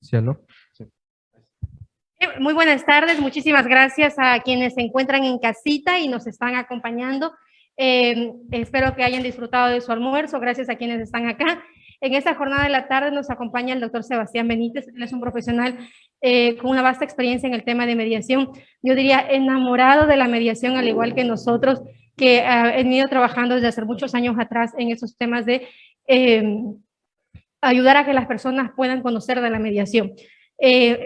¿Sí o no? Sí. Muy buenas tardes, muchísimas gracias a quienes se encuentran en casita y nos están acompañando. Espero que hayan disfrutado de su almuerzo, gracias a quienes están acá. En esta jornada de la tarde nos acompaña el doctor Sebastián Benítez, él es un profesional con una vasta experiencia en el tema de mediación. Yo diría enamorado de la mediación, al igual que nosotros, que he venido trabajando desde hace muchos años atrás en esos temas de ayudar a que las personas puedan conocer de la mediación.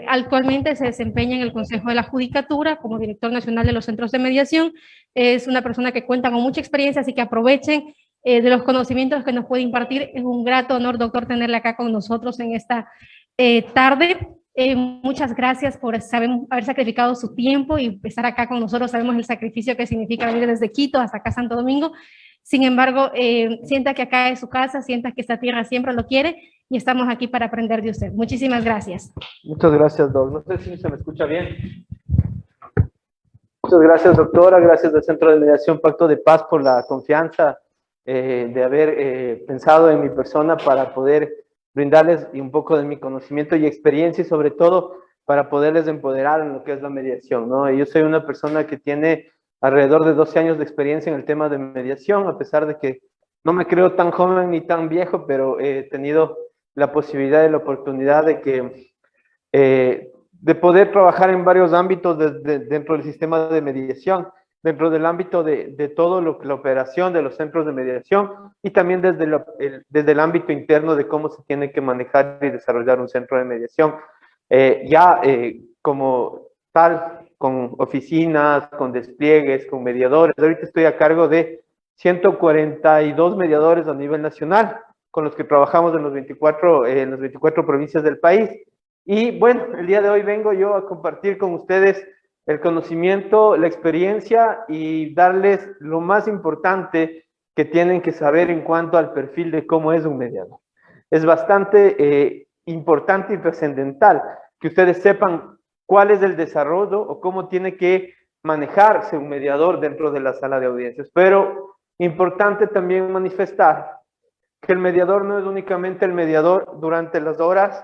Actualmente se desempeña en el Consejo de la Judicatura como director nacional de los centros de mediación. Es una persona que cuenta con mucha experiencia, así que aprovechen de los conocimientos que nos puede impartir. Es un grato honor, doctor, tenerle acá con nosotros en esta tarde. Muchas gracias por haber sacrificado su tiempo y estar acá con nosotros. Sabemos el sacrificio que significa venir desde Quito hasta acá Santo Domingo. Sin embargo, sienta que acá es su casa, sienta que esta tierra siempre lo quiere y estamos aquí para aprender de usted. Muchísimas gracias. Muchas gracias, Doc. No sé si se me escucha bien. Muchas gracias, doctora. Gracias del Centro de Mediación Pacto de Paz por la confianza de haber pensado en mi persona para poder brindarles un poco de mi conocimiento y experiencia y sobre todo para poderles empoderar en lo que es la mediación, ¿no? Yo soy una persona que tiene alrededor de 12 años de experiencia en el tema de mediación, a pesar de que no me creo tan joven ni tan viejo, pero he tenido la posibilidad y la oportunidad de poder trabajar en varios ámbitos dentro del sistema de mediación, dentro del ámbito de todo la operación de los centros de mediación y también desde el ámbito interno de cómo se tiene que manejar y desarrollar un centro de mediación. Como tal, con oficinas, con despliegues, con mediadores. Ahorita estoy a cargo de 142 mediadores a nivel nacional, con los que trabajamos en las 24 provincias del país. Y bueno, el día de hoy vengo yo a compartir con ustedes el conocimiento, la experiencia y darles lo más importante que tienen que saber en cuanto al perfil de cómo es un mediador. Es bastante importante y trascendental que ustedes sepan cuál es el desarrollo o cómo tiene que manejarse un mediador dentro de la sala de audiencias. Pero importante también manifestar que el mediador no es únicamente el mediador durante las horas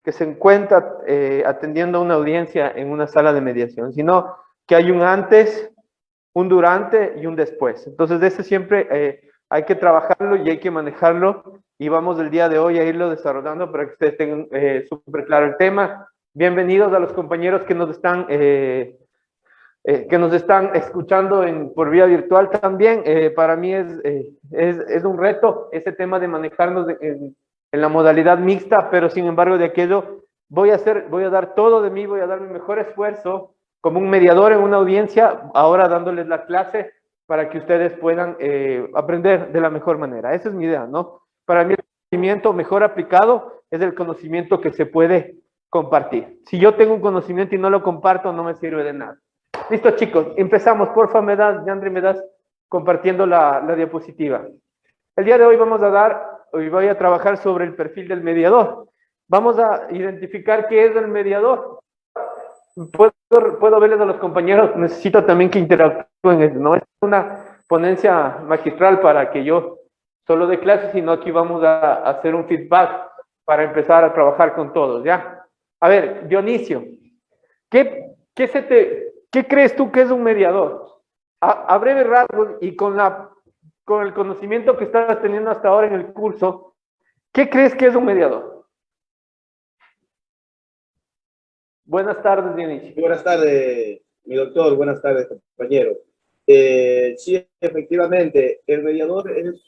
que se encuentra atendiendo una audiencia en una sala de mediación, sino que hay un antes, un durante y un después. Entonces, de eso siempre hay que trabajarlo y hay que manejarlo y vamos el día de hoy a irlo desarrollando para que ustedes tengan súper claro el tema. Bienvenidos a los compañeros que nos están escuchando por vía virtual también. Para mí es un reto ese tema de manejarnos en la modalidad mixta, pero sin embargo de aquello voy a dar todo de mí, voy a dar mi mejor esfuerzo como un mediador en una audiencia, ahora dándoles la clase para que ustedes puedan aprender de la mejor manera. Esa es mi idea, ¿no? Para mí el conocimiento mejor aplicado es el conocimiento que se puede compartir. Si yo tengo un conocimiento y no lo comparto, no me sirve de nada. Listo, chicos, empezamos. Porfa, Yandri, me das compartiendo la diapositiva. El día de hoy voy a trabajar sobre el perfil del mediador. Vamos a identificar qué es el mediador. Puedo verles a los compañeros, necesito también que interactúen, no es una ponencia magistral para que yo solo dé clases, sino aquí vamos a hacer un feedback para empezar a trabajar con todos, ¿ya? A ver, Dionisio, ¿qué crees tú que es un mediador? A breve rasgos y con el conocimiento que estás teniendo hasta ahora en el curso, ¿qué crees que es un mediador? Buenas tardes, Dionisio. Buenas tardes, mi doctor. Buenas tardes, compañero. Sí, efectivamente, el mediador es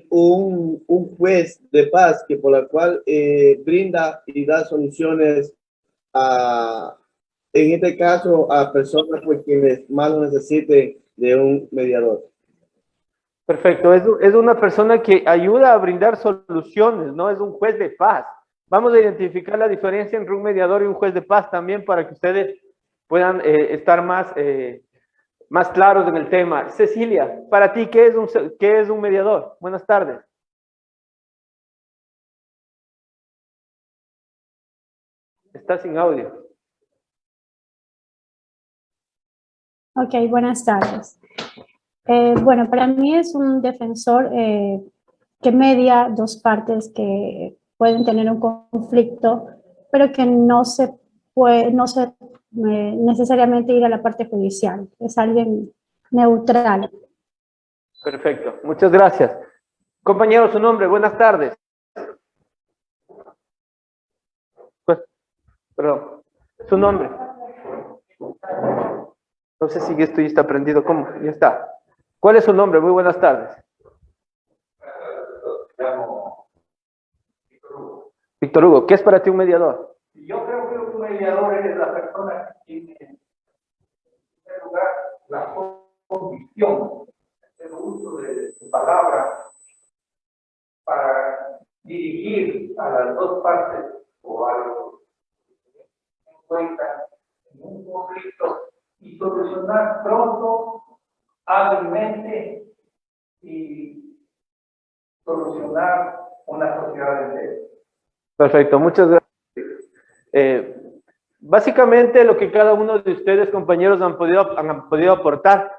un juez de paz que por la cual brinda y da soluciones en este caso, a personas pues, quienes más lo necesiten de un mediador. Perfecto, es una persona que ayuda a brindar soluciones, no es un juez de paz. Vamos a identificar la diferencia entre un mediador y un juez de paz también para que ustedes puedan estar más claros en el tema. Cecilia, para ti, ¿qué es un mediador? Buenas tardes. Está sin audio. Ok, buenas tardes. Bueno, para mí es un defensor que media dos partes que pueden tener un conflicto pero que no se puede, no se necesariamente ir a la parte judicial. Es alguien neutral. Perfecto, muchas gracias. Compañero, su nombre, buenas tardes. Perdón, su nombre. No sé si esto ya está prendido, ¿cómo? Ya está. ¿Cuál es su nombre? Muy buenas tardes. Víctor Hugo, ¿qué es para ti un mediador? Yo creo que un mediador es la persona que tiene, en primer lugar, la convicción, el uso de palabras para dirigir a las dos partes o a los que se encuentran en un conflicto y solucionar pronto, hábilmente y solucionar una sociedad entera. Perfecto, muchas gracias. Básicamente lo que cada uno de ustedes, compañeros, han podido aportar,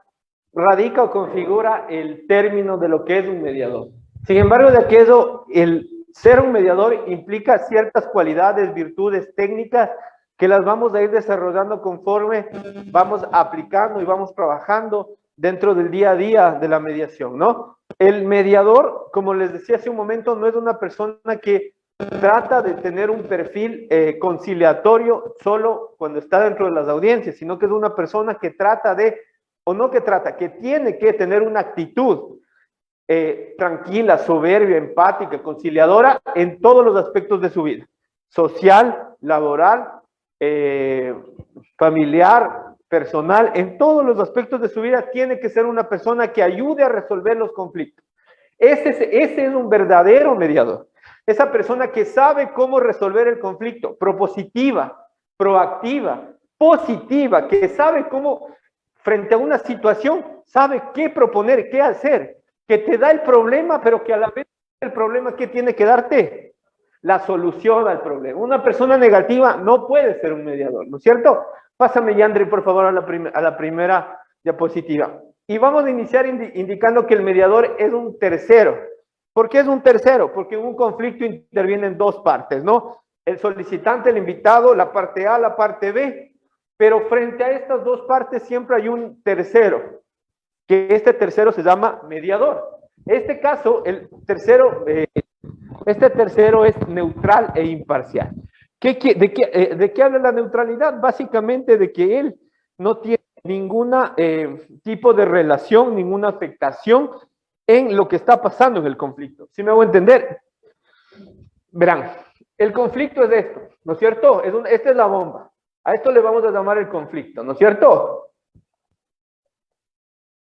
radica o configura el término de lo que es un mediador. Sin embargo, de aquello, el ser un mediador implica ciertas cualidades, virtudes, técnicas, que las vamos a ir desarrollando conforme vamos aplicando y vamos trabajando dentro del día a día de la mediación, ¿no? El mediador, como les decía hace un momento, no es una persona que trata de tener un perfil conciliatorio solo cuando está dentro de las audiencias, sino que es una persona que trata de, o no que trata, que tiene que tener una actitud tranquila, soberbia, empática, conciliadora en todos los aspectos de su vida, social, laboral, familiar, personal, en todos los aspectos de su vida tiene que ser una persona que ayude a resolver los conflictos. Ese es un verdadero mediador. Esa persona que sabe cómo resolver el conflicto, propositiva, proactiva, positiva, que sabe cómo, frente a una situación, sabe qué proponer, qué hacer, que te da el problema, pero que a la vez el problema, ¿qué tiene que darte? La solución al problema. Una persona negativa no puede ser un mediador, ¿no es cierto? Pásame, Yandri, por favor, a la primera diapositiva. Y vamos a iniciar indicando que el mediador es un tercero. ¿Por qué es un tercero? Porque en un conflicto intervienen dos partes, ¿no? El solicitante, el invitado, la parte A, la parte B, pero frente a estas dos partes siempre hay un tercero, que este tercero se llama mediador. Este caso, este tercero es neutral e imparcial. ¿De qué habla la neutralidad? Básicamente de que él no tiene ningún tipo de relación, ninguna afectación en lo que está pasando en el conflicto. ¿Sí me hago entender? Verán, el conflicto es esto, ¿no es cierto? Esta es la bomba. A esto le vamos a llamar el conflicto, ¿no es cierto?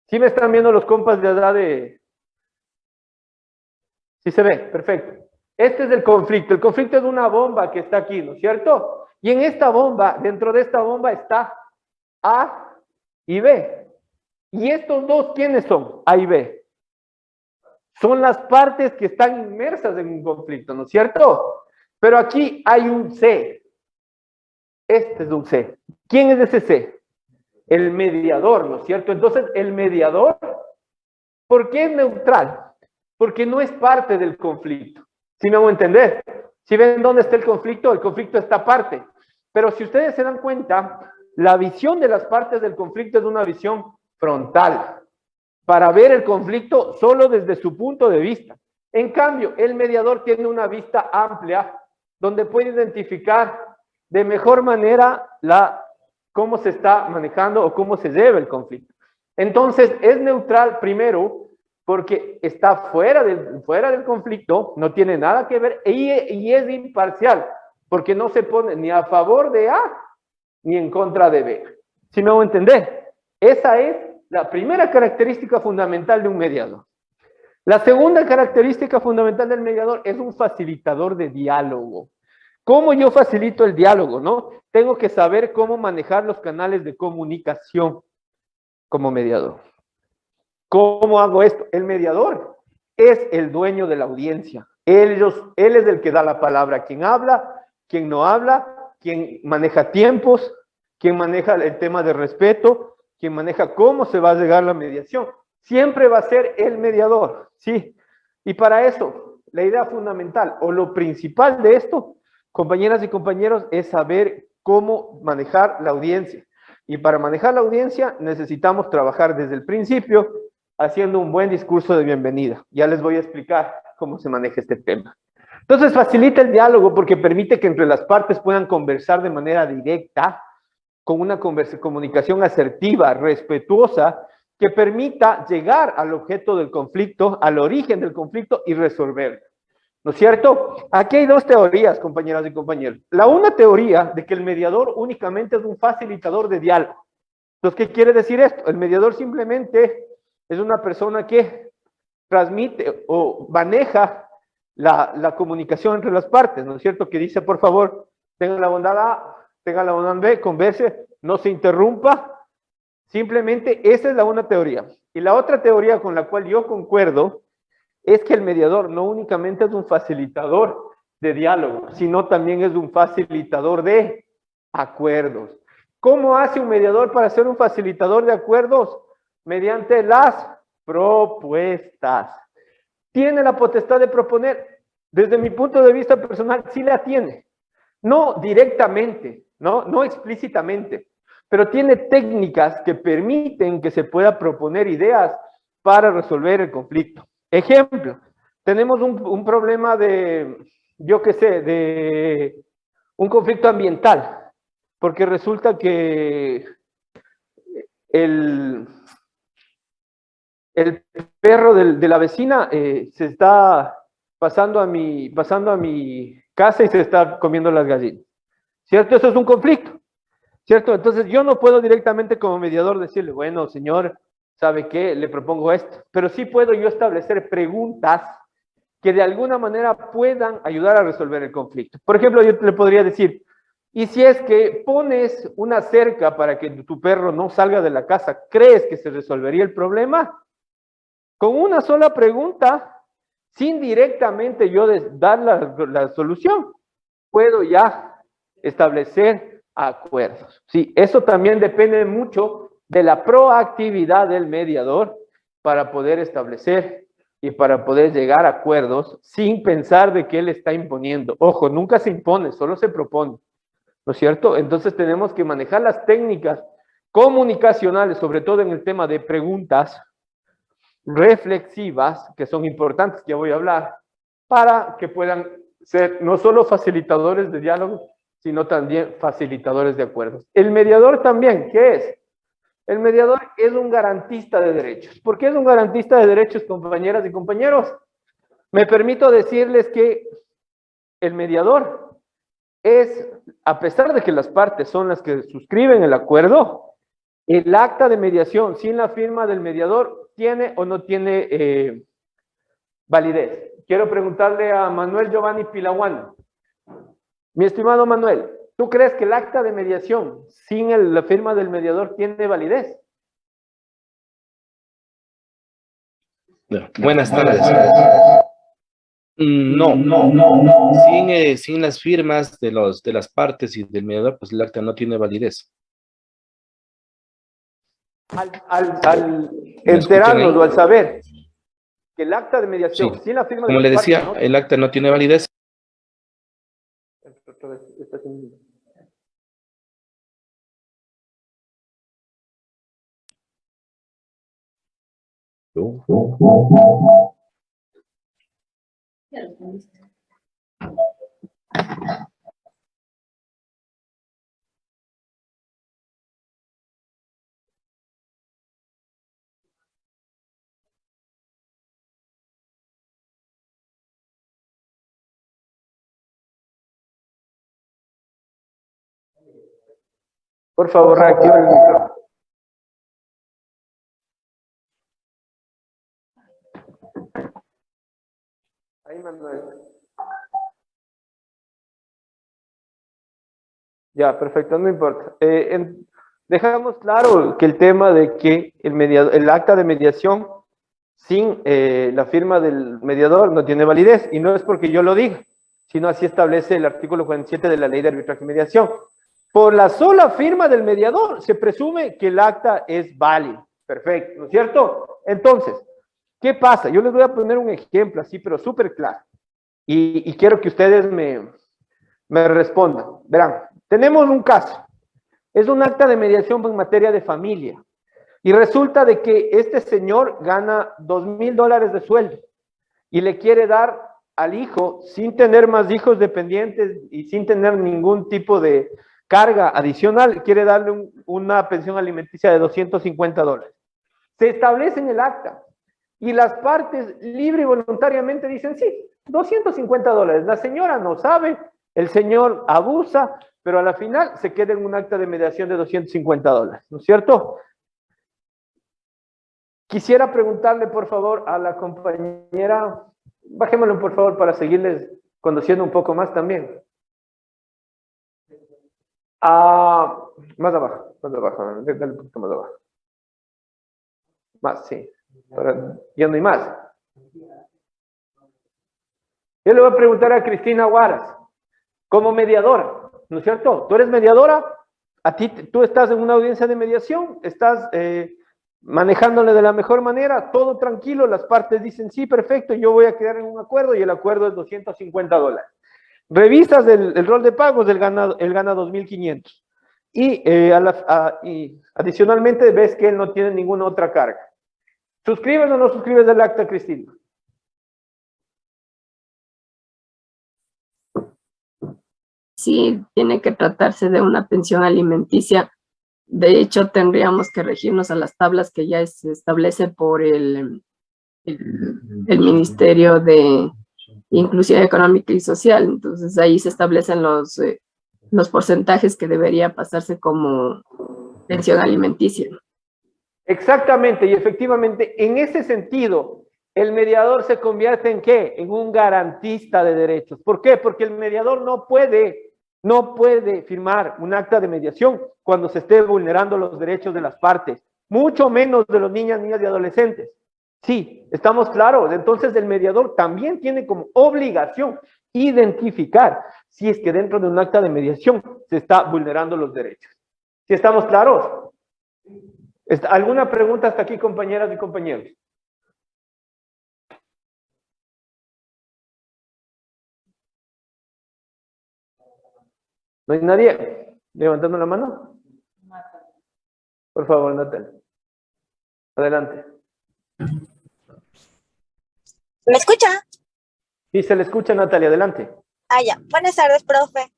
¿Sí me están viendo los compas de edad de...? ¿Sí se ve? Perfecto. Este es el conflicto. El conflicto es una bomba que está aquí, ¿no es cierto? Y en esta bomba, dentro de esta bomba está A y B. ¿Y estos dos quiénes son? A y B. Son las partes que están inmersas en un conflicto, ¿no es cierto? Pero aquí hay un C. Este es un C. ¿Quién es ese C? El mediador, ¿no es cierto? Entonces, el mediador, ¿por qué es neutral? Porque no es parte del conflicto. ¿Sí me hago entender? Si ven dónde está el conflicto está aparte. Pero si ustedes se dan cuenta, la visión de las partes del conflicto es una visión frontal, para ver el conflicto solo desde su punto de vista. En cambio, el mediador tiene una vista amplia, donde puede identificar de mejor manera cómo se está manejando o cómo se lleva el conflicto. Entonces, es neutral primero, porque está fuera del conflicto, no tiene nada que ver, y es imparcial, porque no se pone ni a favor de A, ni en contra de B. ¿Sí me hago entender? Esa es la primera característica fundamental de un mediador. La segunda característica fundamental del mediador es un facilitador de diálogo. ¿Cómo yo facilito el diálogo, no? Tengo que saber cómo manejar los canales de comunicación como mediador. ¿Cómo hago esto? El mediador es el dueño de la audiencia. Él es el que da la palabra a quien habla, quien no habla, quien maneja tiempos, quien maneja el tema de respeto, quien maneja cómo se va a llegar la mediación. Siempre va a ser el mediador, ¿sí? Y para eso, la idea fundamental o lo principal de esto compañeras y compañeros, es saber cómo manejar la audiencia. Y para manejar la audiencia necesitamos trabajar desde el principio haciendo un buen discurso de bienvenida. Ya les voy a explicar cómo se maneja este tema. Entonces facilita el diálogo porque permite que entre las partes puedan conversar de manera directa, con una comunicación asertiva, respetuosa, que permita llegar al objeto del conflicto, al origen del conflicto y resolverlo. ¿No es cierto? Aquí hay dos teorías, compañeras y compañeros. La una teoría de que el mediador únicamente es un facilitador de diálogo. Entonces, ¿qué quiere decir esto? El mediador simplemente es una persona que transmite o maneja la comunicación entre las partes, ¿no es cierto? Que dice, por favor, tengan la bondad A, tengan la bondad B, converse, no se interrumpa. Simplemente esa es la una teoría. Y la otra teoría con la cual yo concuerdo es que el mediador no únicamente es un facilitador de diálogo, sino también es un facilitador de acuerdos. ¿Cómo hace un mediador para ser un facilitador de acuerdos? Mediante las propuestas. ¿Tiene la potestad de proponer? Desde mi punto de vista personal, sí la tiene. No directamente, no explícitamente, pero tiene técnicas que permiten que se pueda proponer ideas para resolver el conflicto. Ejemplo, tenemos un problema de, yo qué sé, de un conflicto ambiental, porque resulta que el perro de la vecina se está pasando a mi casa y se está comiendo las gallinas. ¿Cierto? Eso es un conflicto. ¿Cierto? Entonces yo no puedo directamente como mediador decirle, bueno, señor, ¿sabe qué? Le propongo esto. Pero sí puedo yo establecer preguntas que de alguna manera puedan ayudar a resolver el conflicto. Por ejemplo, yo le podría decir, ¿y si es que pones una cerca para que tu perro no salga de la casa, crees que se resolvería el problema? Con una sola pregunta, sin directamente yo dar la solución, puedo ya establecer acuerdos. Sí, eso también depende mucho de la proactividad del mediador para poder establecer y para poder llegar a acuerdos sin pensar de que él está imponiendo. Ojo, nunca se impone, solo se propone, ¿no es cierto? Entonces tenemos que manejar las técnicas comunicacionales, sobre todo en el tema de preguntas reflexivas, que son importantes, que voy a hablar, para que puedan ser no solo facilitadores de diálogo, sino también facilitadores de acuerdos. El mediador también, ¿qué es? El mediador es un garantista de derechos. ¿Por qué es un garantista de derechos, compañeras y compañeros? Me permito decirles que el mediador es, a pesar de que las partes son las que suscriben el acuerdo, el acta de mediación sin la firma del mediador tiene o no tiene validez. Quiero preguntarle a Manuel Giovanni Pilaguano. Mi estimado Manuel, ¿tú crees que el acta de mediación sin la firma del mediador tiene validez? Buenas tardes. No, sin las firmas de las partes y del mediador, pues el acta no tiene validez. Al enterarnos o al saber que el acta de mediación Sí. sin la firma Como de le las decía, partes, ¿no? el acta no tiene validez. Por favor, reactiva el micrófono. Ahí, Manuel. Ya, perfecto, no importa. Dejamos claro que el tema de que el acta de mediación sin la firma del mediador no tiene validez, y no es porque yo lo diga, sino así establece el artículo 47 de la Ley de Arbitraje y Mediación. Por la sola firma del mediador se presume que el acta es válido. Perfecto, ¿no es cierto? Entonces, ¿qué pasa? Yo les voy a poner un ejemplo así, pero súper claro. Y quiero que ustedes me respondan. Verán, tenemos un caso. Es un acta de mediación en materia de familia. Y resulta de que este señor gana $2,000 de sueldo y le quiere dar al hijo, sin tener más hijos dependientes y sin tener ningún tipo de carga adicional, quiere darle una pensión alimenticia de $250. Se establece en el acta y las partes libre y voluntariamente dicen, sí, $250. La señora no sabe, el señor abusa, pero a la final se queda en un acta de mediación de $250, ¿no es cierto? Quisiera preguntarle, por favor, a la compañera, bajémoslo, por favor, para seguirles conociendo un poco más también. Más abajo, dale un poquito más abajo. Más, sí. Ya no hay más. Yo le voy a preguntar a Cristina Huaras, como mediadora, ¿no es cierto? Tú eres mediadora, tú estás en una audiencia de mediación, estás manejándole de la mejor manera, todo tranquilo, las partes dicen, sí, perfecto, yo voy a quedar en un acuerdo y el acuerdo es $250. Revisas el rol de pagos, él gana $2,500. Y adicionalmente ves que él no tiene ninguna otra carga. ¿Suscribes o no suscribes el acta, Cristina? Sí, tiene que tratarse de una pensión alimenticia. De hecho, tendríamos que regirnos a las tablas que ya se establece por el Ministerio de Inclusión Económica y Social. Entonces, ahí se establecen los porcentajes que debería pasarse como pensión alimenticia. Exactamente, y efectivamente, en ese sentido, el mediador se convierte en ¿qué? En un garantista de derechos. ¿Por qué? Porque el mediador no puede firmar un acta de mediación cuando se esté vulnerando los derechos de las partes, mucho menos de los niños, niñas y adolescentes. Sí, estamos claros. Entonces el mediador también tiene como obligación identificar si es que dentro de un acta de mediación se está vulnerando los derechos. ¿Sí estamos claros? ¿Alguna pregunta hasta aquí, compañeras y compañeros? ¿No hay nadie levantando la mano? Por favor, Natalia. Adelante. ¿Me escucha? Sí, se le escucha, Natalia. Adelante. Ya. Buenas tardes, profe.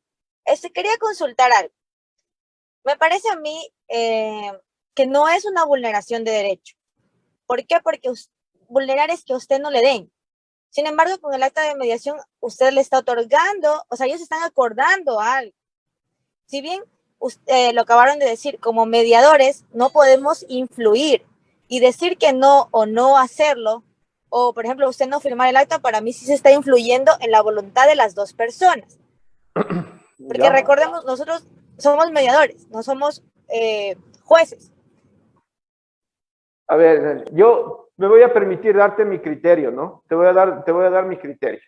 Quería consultar algo. Me parece a mí que no es una vulneración de derecho. ¿Por qué? Porque vulnerar es que a usted no le den. Sin embargo, con el acta de mediación, usted le está otorgando, o sea, ellos están acordando algo. Si bien lo acabaron de decir, como mediadores no podemos influir y decir que no o no hacerlo, o por ejemplo, usted no firmar el acta, para mí sí se está influyendo en la voluntad de las dos personas. Porque ¿Ya? recordemos, nosotros somos mediadores, no somos jueces. A ver, yo me voy a permitir darte mi criterio, ¿no? Te voy a dar mi criterio.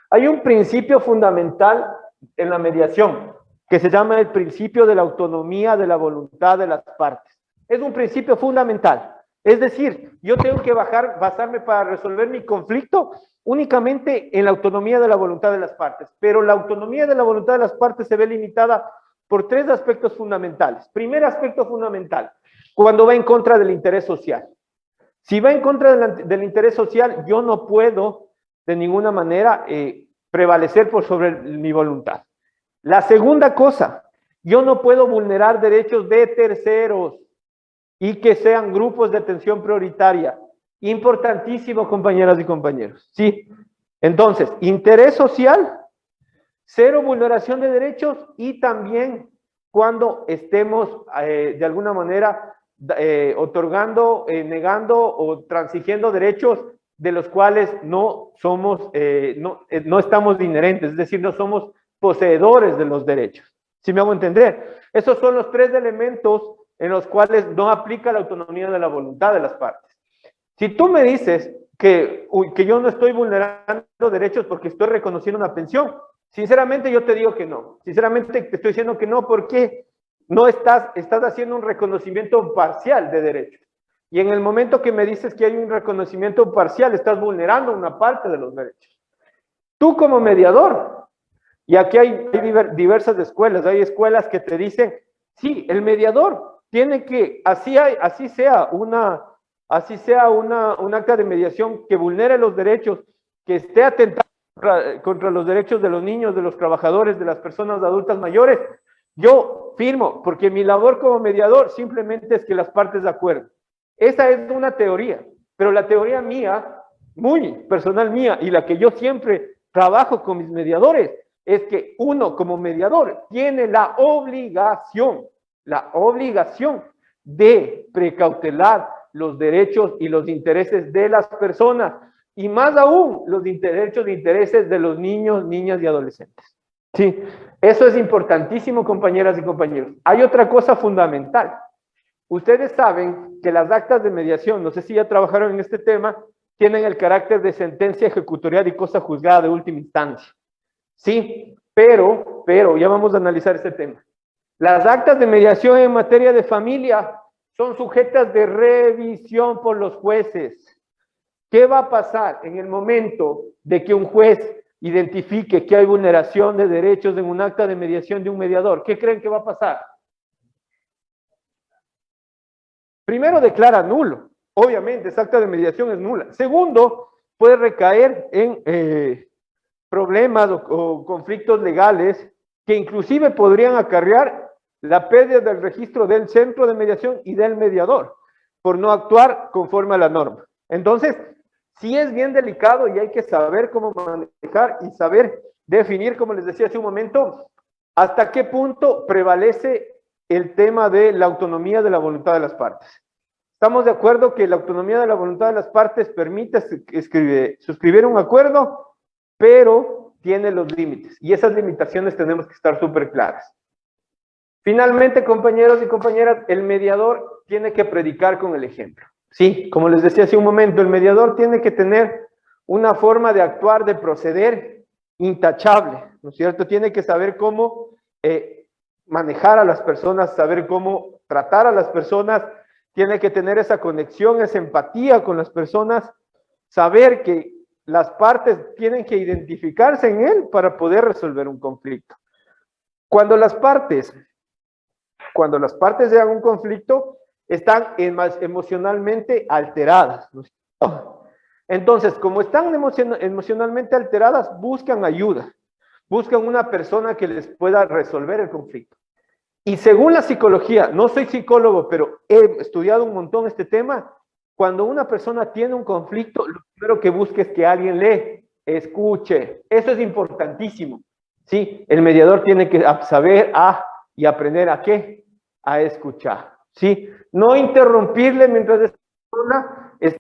Hay un principio fundamental en la mediación que se llama el principio de la autonomía de la voluntad de las partes. Es un principio fundamental. Es decir, yo tengo que basarme para resolver mi conflicto únicamente en la autonomía de la voluntad de las partes. Pero la autonomía de la voluntad de las partes se ve limitada por tres aspectos fundamentales. Primer aspecto fundamental, cuando va en contra del interés social. Si va en contra del interés social, yo no puedo de ninguna manera prevalecer por sobre mi voluntad. La segunda cosa, yo no puedo vulnerar derechos de terceros y que sean grupos de atención prioritaria. Importantísimo, compañeras y compañeros. Sí. Entonces, interés social, cero vulneración de derechos y también cuando estemos de alguna manera otorgando, negando o transigiendo derechos de los cuales no somos, no estamos inherentes, es decir, no somos poseedores de los derechos. ¿Sí me hago entender? Esos son los tres elementos en los cuales no aplica la autonomía de la voluntad de las partes. Si tú me dices que yo no estoy vulnerando derechos porque estoy reconociendo una pensión, sinceramente yo te digo que no. Sinceramente te estoy diciendo que no porque no estás haciendo un reconocimiento parcial de derechos. Y en el momento que me dices que hay un reconocimiento parcial, estás vulnerando una parte de los derechos. Tú como mediador Y aquí hay diversas escuelas. Hay escuelas que te dicen, sí, el mediador tiene que, así sea un acta de mediación que vulnere los derechos, que esté atentando contra los derechos de los niños, de los trabajadores, de las personas adultas mayores, yo firmo, porque mi labor como mediador simplemente es que las partes de acuerdo. Esa es una teoría, pero la teoría mía, muy personal mía, y la que yo siempre trabajo con mis mediadores, es que uno como mediador tiene la obligación de precautelar los derechos y los intereses de las personas, y más aún los derechos e intereses de los niños, niñas y adolescentes. Sí, eso es importantísimo, compañeras y compañeros. Hay otra cosa fundamental. Ustedes saben que las actas de mediación, no sé si ya trabajaron en este tema, tienen el carácter de sentencia ejecutorial y cosa juzgada de última instancia. Sí, pero, ya vamos a analizar este tema. Las actas de mediación en materia de familia son sujetas de revisión por los jueces. ¿Qué va a pasar en el momento de que un juez identifique que hay vulneración de derechos en un acta de mediación de un mediador? ¿Qué creen que va a pasar? Primero, declara nulo. Obviamente, esa acta de mediación es nula. Segundo, puede recaer en problemas o conflictos legales que inclusive podrían acarrear la pérdida del registro del centro de mediación y del mediador por no actuar conforme a la norma. Entonces, sí es bien delicado y hay que saber cómo manejar y saber definir, como les decía hace un momento, hasta qué punto prevalece el tema de la autonomía de la voluntad de las partes. Estamos de acuerdo que la autonomía de la voluntad de las partes permite suscribir un acuerdo, pero tiene los límites, y esas limitaciones tenemos que estar súper claras. Finalmente, compañeros y compañeras, el mediador tiene que predicar con el ejemplo. Sí, como les decía hace un momento, el mediador tiene que tener una forma de actuar, de proceder intachable, ¿no es cierto? Tiene que saber cómo manejar a las personas, saber cómo tratar a las personas, tiene que tener esa conexión, esa empatía con las personas, saber que las partes tienen que identificarse en él para poder resolver un conflicto. Cuando las partes llegan a un conflicto, están emocionalmente alteradas, ¿no es cierto? Entonces, como están emocionalmente alteradas, buscan ayuda, buscan una persona que les pueda resolver el conflicto. Y según la psicología, no soy psicólogo, pero he estudiado un montón este tema, cuando una persona tiene un conflicto, lo primero que busca es que alguien le escuche. Eso es importantísimo. Sí, el mediador tiene que saber y aprender a qué, a escuchar. Sí, no interrumpirle mientras esta persona está.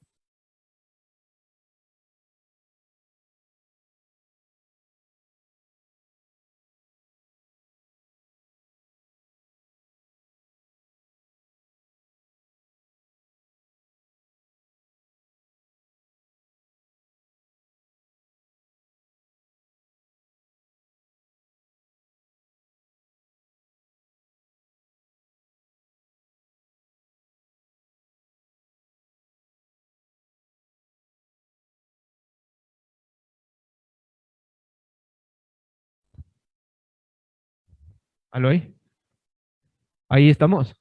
¿Aló ahí? Ahí estamos.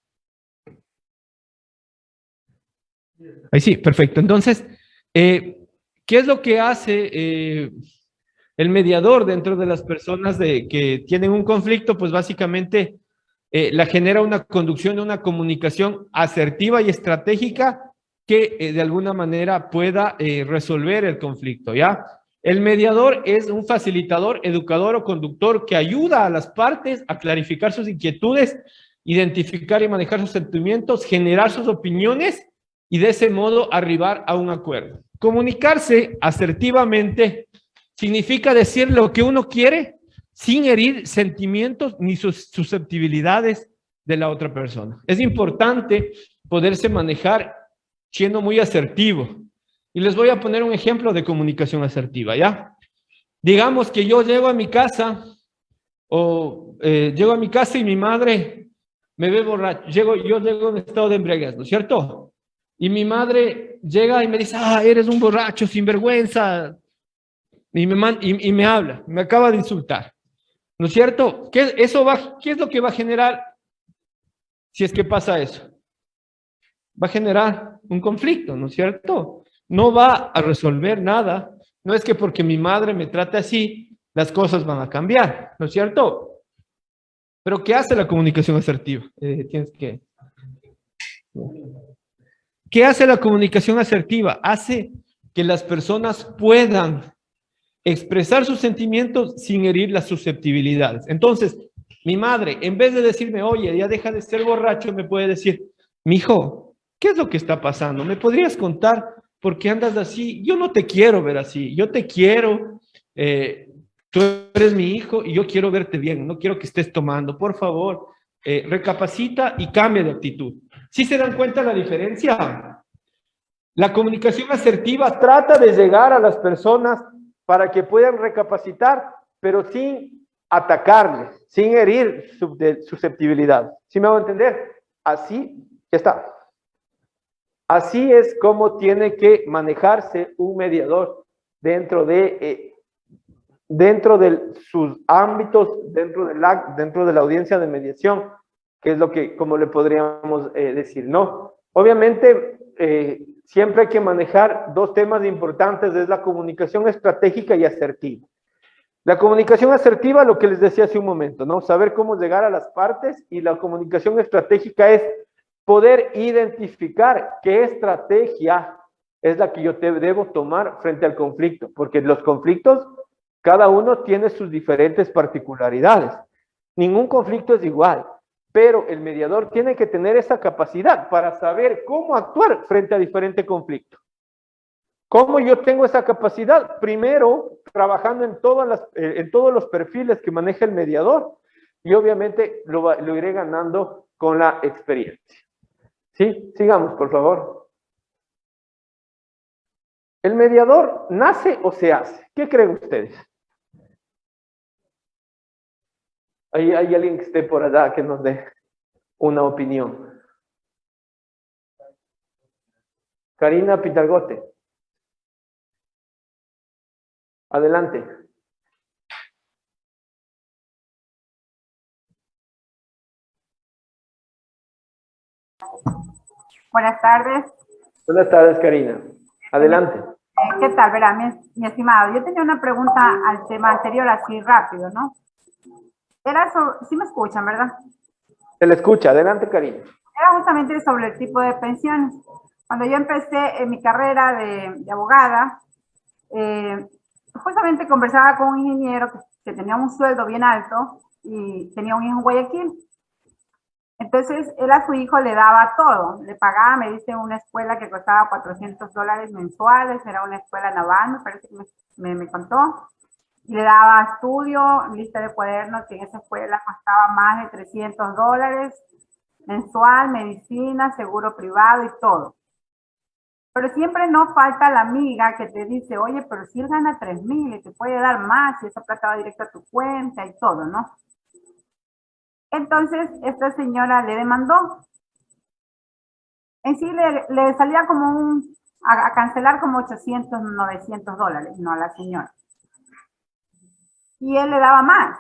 Ahí sí, perfecto. Entonces, ¿qué es lo que hace el mediador dentro de las personas que tienen un conflicto? Pues básicamente la genera una conducción, una comunicación asertiva y estratégica que de alguna manera pueda resolver el conflicto, ¿ya? El mediador es un facilitador, educador o conductor que ayuda a las partes a clarificar sus inquietudes, identificar y manejar sus sentimientos, generar sus opiniones y de ese modo arribar a un acuerdo. Comunicarse asertivamente significa decir lo que uno quiere sin herir sentimientos ni sus susceptibilidades de la otra persona. Es importante poderse manejar siendo muy asertivo. Y les voy a poner un ejemplo de comunicación asertiva, ¿ya? Digamos que yo llego a mi casa llego a mi casa y mi madre me ve borracho. Yo llego en estado de embriaguez, ¿no es cierto? Y mi madre llega y me dice, eres un borracho, sinvergüenza. Y me habla, me acaba de insultar. ¿No es cierto? ¿Qué es lo que va a generar si es que pasa eso? Va a generar un conflicto, ¿no es cierto? No va a resolver nada. No es que porque mi madre me trate así, las cosas van a cambiar, ¿no es cierto? Pero ¿qué hace la comunicación asertiva? ¿Qué hace la comunicación asertiva? Hace que las personas puedan expresar sus sentimientos sin herir las susceptibilidades. Entonces, mi madre, en vez de decirme, oye, ya deja de ser borracho, me puede decir, mijo, ¿qué es lo que está pasando? ¿Me podrías contar por qué andas así? Yo no te quiero ver así, yo te quiero, tú eres mi hijo y yo quiero verte bien, no quiero que estés tomando, por favor, recapacita y cambia de actitud. ¿Sí se dan cuenta la diferencia? La comunicación asertiva trata de llegar a las personas para que puedan recapacitar, pero sin atacarles, sin herir susceptibilidad. ¿Sí me hago entender? Así, ya está. Así es como tiene que manejarse un mediador dentro de sus ámbitos, dentro de la audiencia de mediación, que es lo que, como le podríamos decir, ¿no? Obviamente, siempre hay que manejar dos temas importantes, es la comunicación estratégica y asertiva. La comunicación asertiva, lo que les decía hace un momento, ¿no? Saber cómo llegar a las partes, y la comunicación estratégica es poder identificar qué estrategia es la que yo debo tomar frente al conflicto, porque los conflictos, cada uno tiene sus diferentes particularidades. Ningún conflicto es igual, pero el mediador tiene que tener esa capacidad para saber cómo actuar frente a diferente conflicto. ¿Cómo yo tengo esa capacidad? Primero, trabajando en todos los perfiles que maneja el mediador, y obviamente lo iré ganando con la experiencia. ¿Sí? Sigamos, por favor. ¿El mediador nace o se hace? ¿Qué creen ustedes? ¿Hay alguien que esté por allá que nos dé una opinión? Karina Pitargote. Adelante. Buenas tardes. Buenas tardes, Karina. Adelante. ¿Qué tal? Verá, mi estimado, yo tenía una pregunta al tema anterior, así rápido, ¿no? Sí me escuchan, ¿verdad? Se le escucha. Adelante, Karina. Era justamente sobre el tipo de pensiones. Cuando yo empecé en mi carrera de abogada, justamente conversaba con un ingeniero que tenía un sueldo bien alto y tenía un hijo en Guayaquil. Entonces, él a su hijo le daba todo, le pagaba, me dice, una escuela que costaba $400 mensuales, era una escuela naval, me parece que me contó, y le daba estudio, lista de cuadernos, que en esa escuela costaba más de $300 mensual, medicina, seguro privado y todo. Pero siempre no falta la amiga que te dice, oye, pero si él gana 3.000 y te puede dar más, y esa plata va directo a tu cuenta y todo, ¿no? Entonces, esta señora le demandó. En sí le salía como a cancelar como $800, $900, no a la señora. Y él le daba más.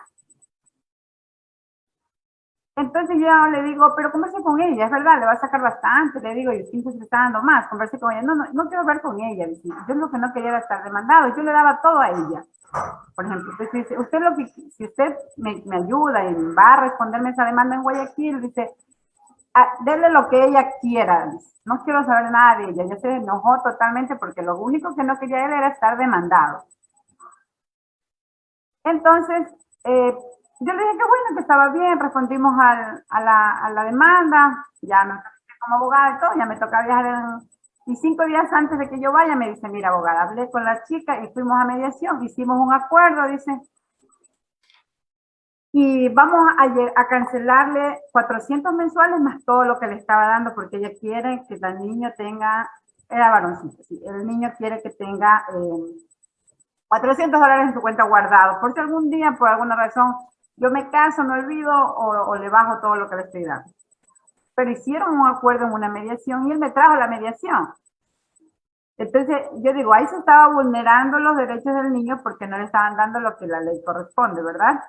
Entonces yo le digo, pero converse con ella, es verdad, le va a sacar bastante. Le digo, y siempre se está dando más, converse con ella. No quiero ver con ella. Dice. Yo lo que no quería era estar demandado. Yo le daba todo a ella. Por ejemplo, entonces dice, si usted me ayuda y va a responderme esa demanda en Guayaquil, dice, denle lo que ella quiera. Dice, no quiero saber nada de ella. Ya se enojó totalmente porque lo único que no quería él era estar demandado. Entonces, yo le dije que bueno, que estaba bien, respondimos a la demanda, ya me presenté como abogada y todo, ya me toca viajar y 5 días antes de que yo vaya me dice, mira abogada, hablé con la chica y fuimos a mediación, hicimos un acuerdo, dice, y vamos a cancelarle 400 mensuales más todo lo que le estaba dando porque ella quiere que el niño tenga, era varoncito, sí, el niño quiere que tenga $400 en su cuenta guardado, por si algún día, por alguna razón, yo me caso, me olvido o le bajo todo lo que le estoy dando. Pero hicieron un acuerdo en una mediación y él me trajo la mediación. Entonces, yo digo, ahí se estaba vulnerando los derechos del niño porque no le estaban dando lo que la ley corresponde, ¿verdad?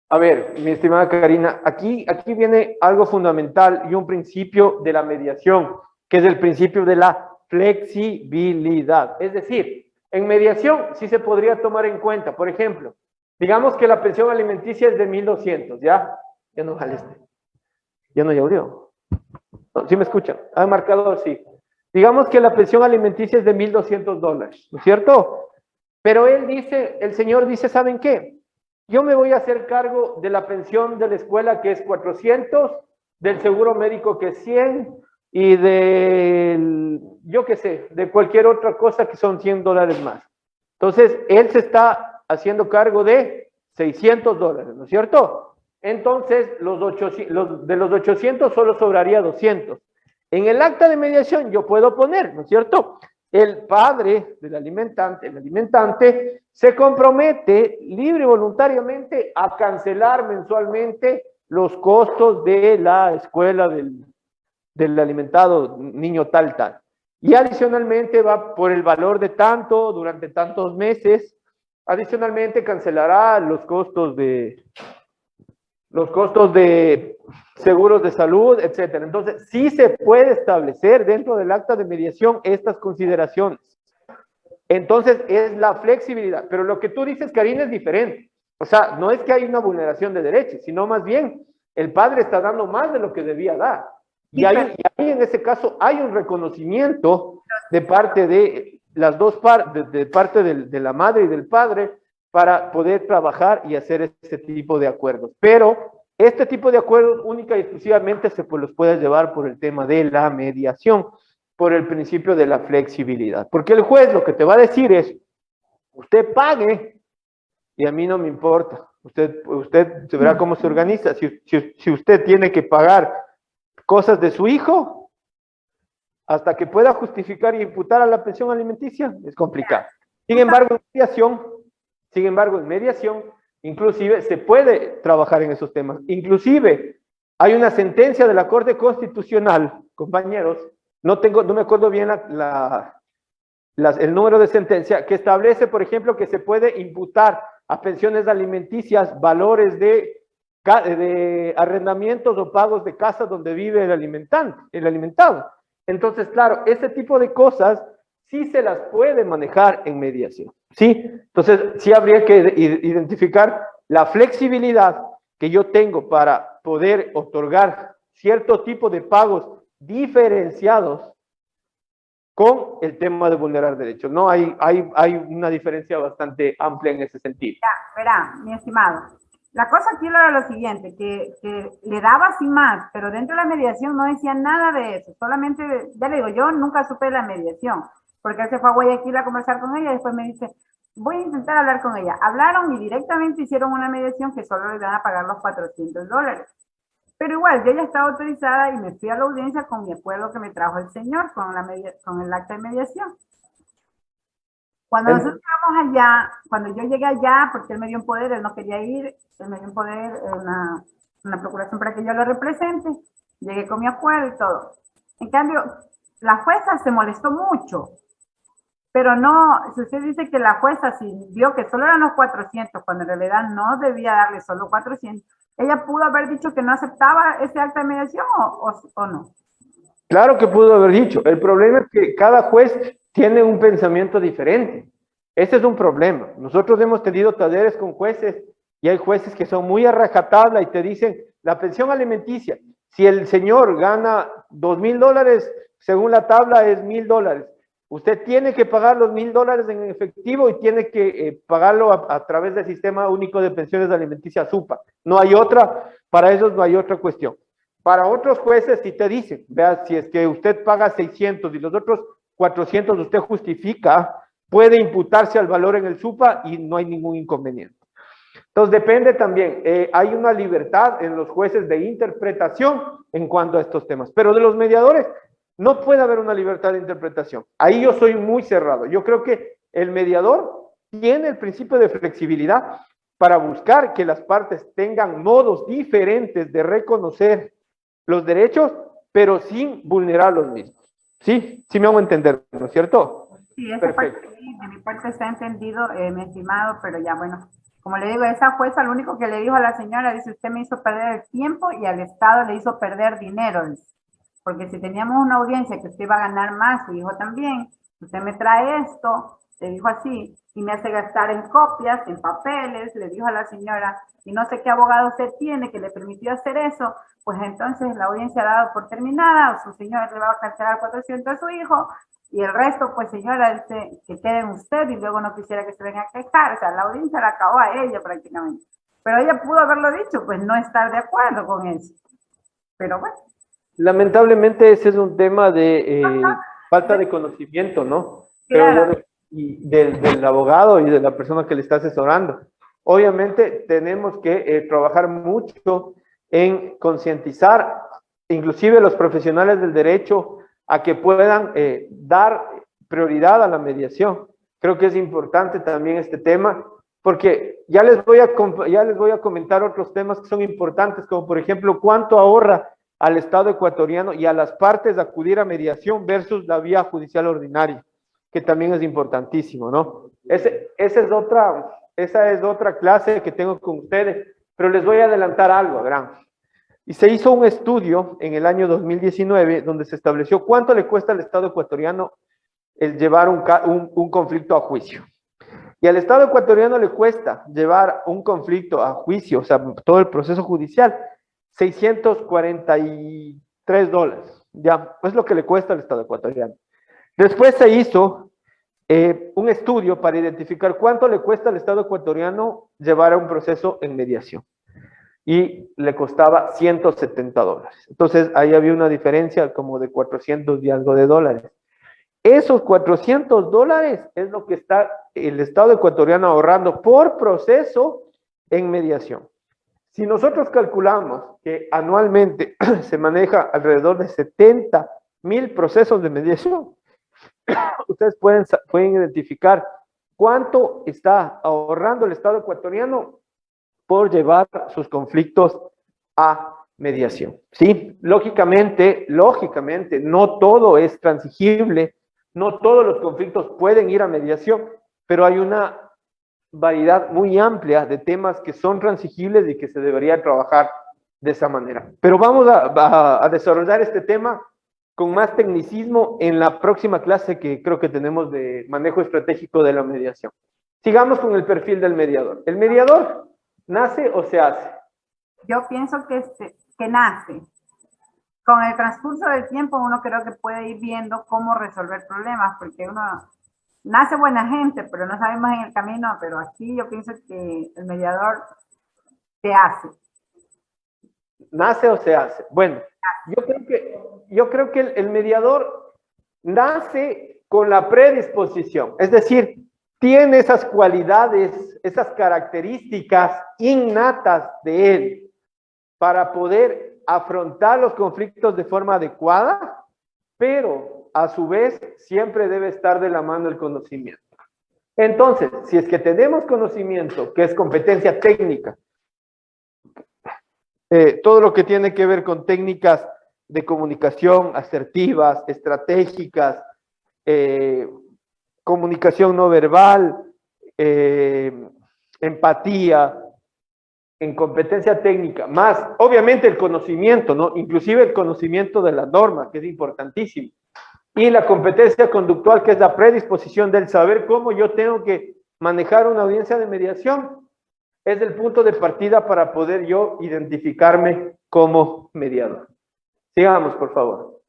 A ver, mi estimada Karina, aquí viene algo fundamental y un principio de la mediación, que es el principio de la flexibilidad. Es decir, en mediación sí se podría tomar en cuenta, por ejemplo, digamos que la pensión alimenticia es de 1.200, ¿ya? Ya no jale este. Ya no audio. No, ¿sí me escuchan? Ah, marcador, sí. Digamos que la pensión alimenticia es de $1.200, ¿no es cierto? Pero el señor dice, ¿saben qué? Yo me voy a hacer cargo de la pensión de la escuela, que es 400, del seguro médico, que es 100, y yo qué sé, de cualquier otra cosa que son $100 más. Entonces, él se está haciendo cargo de $600, ¿no es cierto? Entonces, de los 800 solo sobraría 200. En el acta de mediación yo puedo poner, ¿no es cierto? El padre del alimentante, el alimentante, se compromete libre y voluntariamente a cancelar mensualmente los costos de la escuela del alimentado niño tal. Y adicionalmente va por el valor de tanto durante tantos meses. Adicionalmente cancelará los costos de seguros de salud, etcétera. Entonces, sí se puede establecer dentro del acta de mediación estas consideraciones. Entonces, es la flexibilidad. Pero lo que tú dices, Karina, es diferente. O sea, no es que hay una vulneración de derechos, sino más bien el padre está dando más de lo que debía dar. Y ahí en ese caso hay un reconocimiento de parte de las dos partes, de parte de la madre y del padre, para poder trabajar y hacer este tipo de acuerdos. Pero este tipo de acuerdos única y exclusivamente los puede llevar por el tema de la mediación, por el principio de la flexibilidad. Porque el juez lo que te va a decir es, usted pague y a mí no me importa. Usted verá cómo se organiza. Si usted tiene que pagar cosas de su hijo, hasta que pueda justificar y imputar a la pensión alimenticia, es complicado. Sin embargo, en mediación, inclusive se puede trabajar en esos temas. Inclusive, hay una sentencia de la Corte Constitucional, compañeros, no me acuerdo bien el número de sentencia, que establece, por ejemplo, que se puede imputar a pensiones alimenticias valores de arrendamientos o pagos de casa donde vive el alimentado. Entonces, claro, ese tipo de cosas sí se las puede manejar en mediación, ¿sí? Entonces, sí habría que identificar la flexibilidad que yo tengo para poder otorgar cierto tipo de pagos diferenciados con el tema de vulnerar derechos. No hay una diferencia bastante amplia en ese sentido. Ya, verá, mi estimado. La cosa aquí era lo siguiente, que le daba sin más, pero dentro de la mediación no decía nada de eso. Solamente, ya le digo, yo nunca supe de la mediación, porque él se fue a Guayaquil a conversar con ella y después me dice, voy a intentar hablar con ella. Hablaron y directamente hicieron una mediación que solo le van a pagar los $400. Pero igual, yo ya estaba autorizada y me fui a la audiencia con mi acuerdo que me trajo el señor, con el acta de mediación. Cuando nosotros llegamos allá, cuando yo llegué allá, porque él me dio un poder, él no quería ir, él me dio un poder, una procuración para que yo lo represente, llegué con mi acuerdo y todo. En cambio, la jueza se molestó mucho, pero no, si usted dice que la jueza si vio que solo eran los 400, cuando en realidad no debía darle solo 400, ella pudo haber dicho que no aceptaba ese acta de mediación o no. Claro que pudo haber dicho. El problema es que cada juez tiene un pensamiento diferente. Ese es un problema. Nosotros hemos tenido talleres con jueces y hay jueces que son muy a rajatabla y te dicen, la pensión alimenticia, si el señor gana $2,000, según la tabla es $1,000. Usted tiene que pagar los $1,000 en efectivo y tiene que pagarlo a través del Sistema Único de Pensiones Alimenticias SUPA. No hay otra, para eso no hay otra cuestión. Para otros jueces, si te dicen, vea, si es que usted paga 600 y los otros 400 usted justifica, puede imputarse al valor en el SUPA y no hay ningún inconveniente. Entonces, depende también, hay una libertad en los jueces de interpretación en cuanto a estos temas, pero de los mediadores no puede haber una libertad de interpretación. Ahí yo soy muy cerrado. Yo creo que el mediador tiene el principio de flexibilidad para buscar que las partes tengan modos diferentes de reconocer los derechos, pero sin vulnerar los mismos. ¿Sí? Sí me hago entender, ¿no es cierto? Sí, esa parte de mi parte está entendido, mi estimado, pero ya bueno, como le digo, esa jueza lo único que le dijo a la señora, dice, usted me hizo perder el tiempo y al Estado le hizo perder dinero, dice. Porque si teníamos una audiencia que usted iba a ganar más, su hijo también, usted me trae esto, le dijo así, y me hace gastar en copias, en papeles, le dijo a la señora, y no sé qué abogado usted tiene que le permitió hacer eso, pues entonces la audiencia ha dado por terminada, su señora le va a cancelar 400 a su hijo, y el resto, pues señora, que quede en usted, y luego no quisiera que se venga a quejar, o sea, la audiencia la acabó a ella prácticamente. Pero ella pudo haberlo dicho, pues no estar de acuerdo con eso. Pero bueno. Lamentablemente ese es un tema de falta de conocimiento, ¿no? Claro. Pero y del abogado y de la persona que le está asesorando. Obviamente tenemos que trabajar mucho en concientizar, inclusive los profesionales del derecho, a que puedan dar prioridad a la mediación. Creo que es importante también este tema, porque ya les voy a comentar otros temas que son importantes, como por ejemplo, cuánto ahorra al Estado ecuatoriano y a las partes acudir a mediación versus la vía judicial ordinaria, que también es importantísimo, ¿no? Esa es otra clase que tengo con ustedes, pero les voy a adelantar algo, gran. Y se hizo un estudio en el año 2019 donde se estableció cuánto le cuesta al Estado ecuatoriano el llevar un conflicto a juicio. Y al Estado ecuatoriano le cuesta llevar un conflicto a juicio, o sea, todo el proceso judicial, $643. Ya, es lo que le cuesta al Estado ecuatoriano. Después se hizo un estudio para identificar cuánto le cuesta al Estado ecuatoriano llevar a un proceso en mediación. Y le costaba $170. Entonces, ahí había una diferencia como de 400 y algo de dólares. Esos $400 es lo que está el Estado ecuatoriano ahorrando por proceso en mediación. Si nosotros calculamos que anualmente se maneja alrededor de 70,000 procesos de mediación, ustedes pueden identificar cuánto está ahorrando el Estado ecuatoriano por llevar sus conflictos a mediación. Sí, lógicamente, no todo es transigible, no todos los conflictos pueden ir a mediación, pero hay una variedad muy amplia de temas que son transigibles y que se debería trabajar de esa manera. Pero vamos a desarrollar este tema con más tecnicismo en la próxima clase que creo que tenemos de manejo estratégico de la mediación. Sigamos con el perfil del mediador. ¿El mediador nace o se hace? Yo pienso que nace. Con el transcurso del tiempo uno creo que puede ir viendo cómo resolver problemas, porque uno nace buena gente, pero no sabemos en el camino, pero aquí yo pienso que el mediador se hace. ¿Nace o se hace? Bueno, yo creo que el mediador nace con la predisposición, es decir, tiene esas cualidades, esas características innatas de él para poder afrontar los conflictos de forma adecuada, pero a su vez siempre debe estar de la mano el conocimiento. Entonces, si es que tenemos conocimiento, que es competencia técnica, todo lo que tiene que ver con técnicas de comunicación asertivas, estratégicas, comunicación no verbal, empatía, en competencia técnica, más obviamente el conocimiento, ¿no? Inclusive el conocimiento de la norma, que es importantísimo. Y la competencia conductual, que es la predisposición del saber cómo yo tengo que manejar una audiencia de mediación, es el punto de partida para poder yo identificarme como mediador. Sigamos, por favor.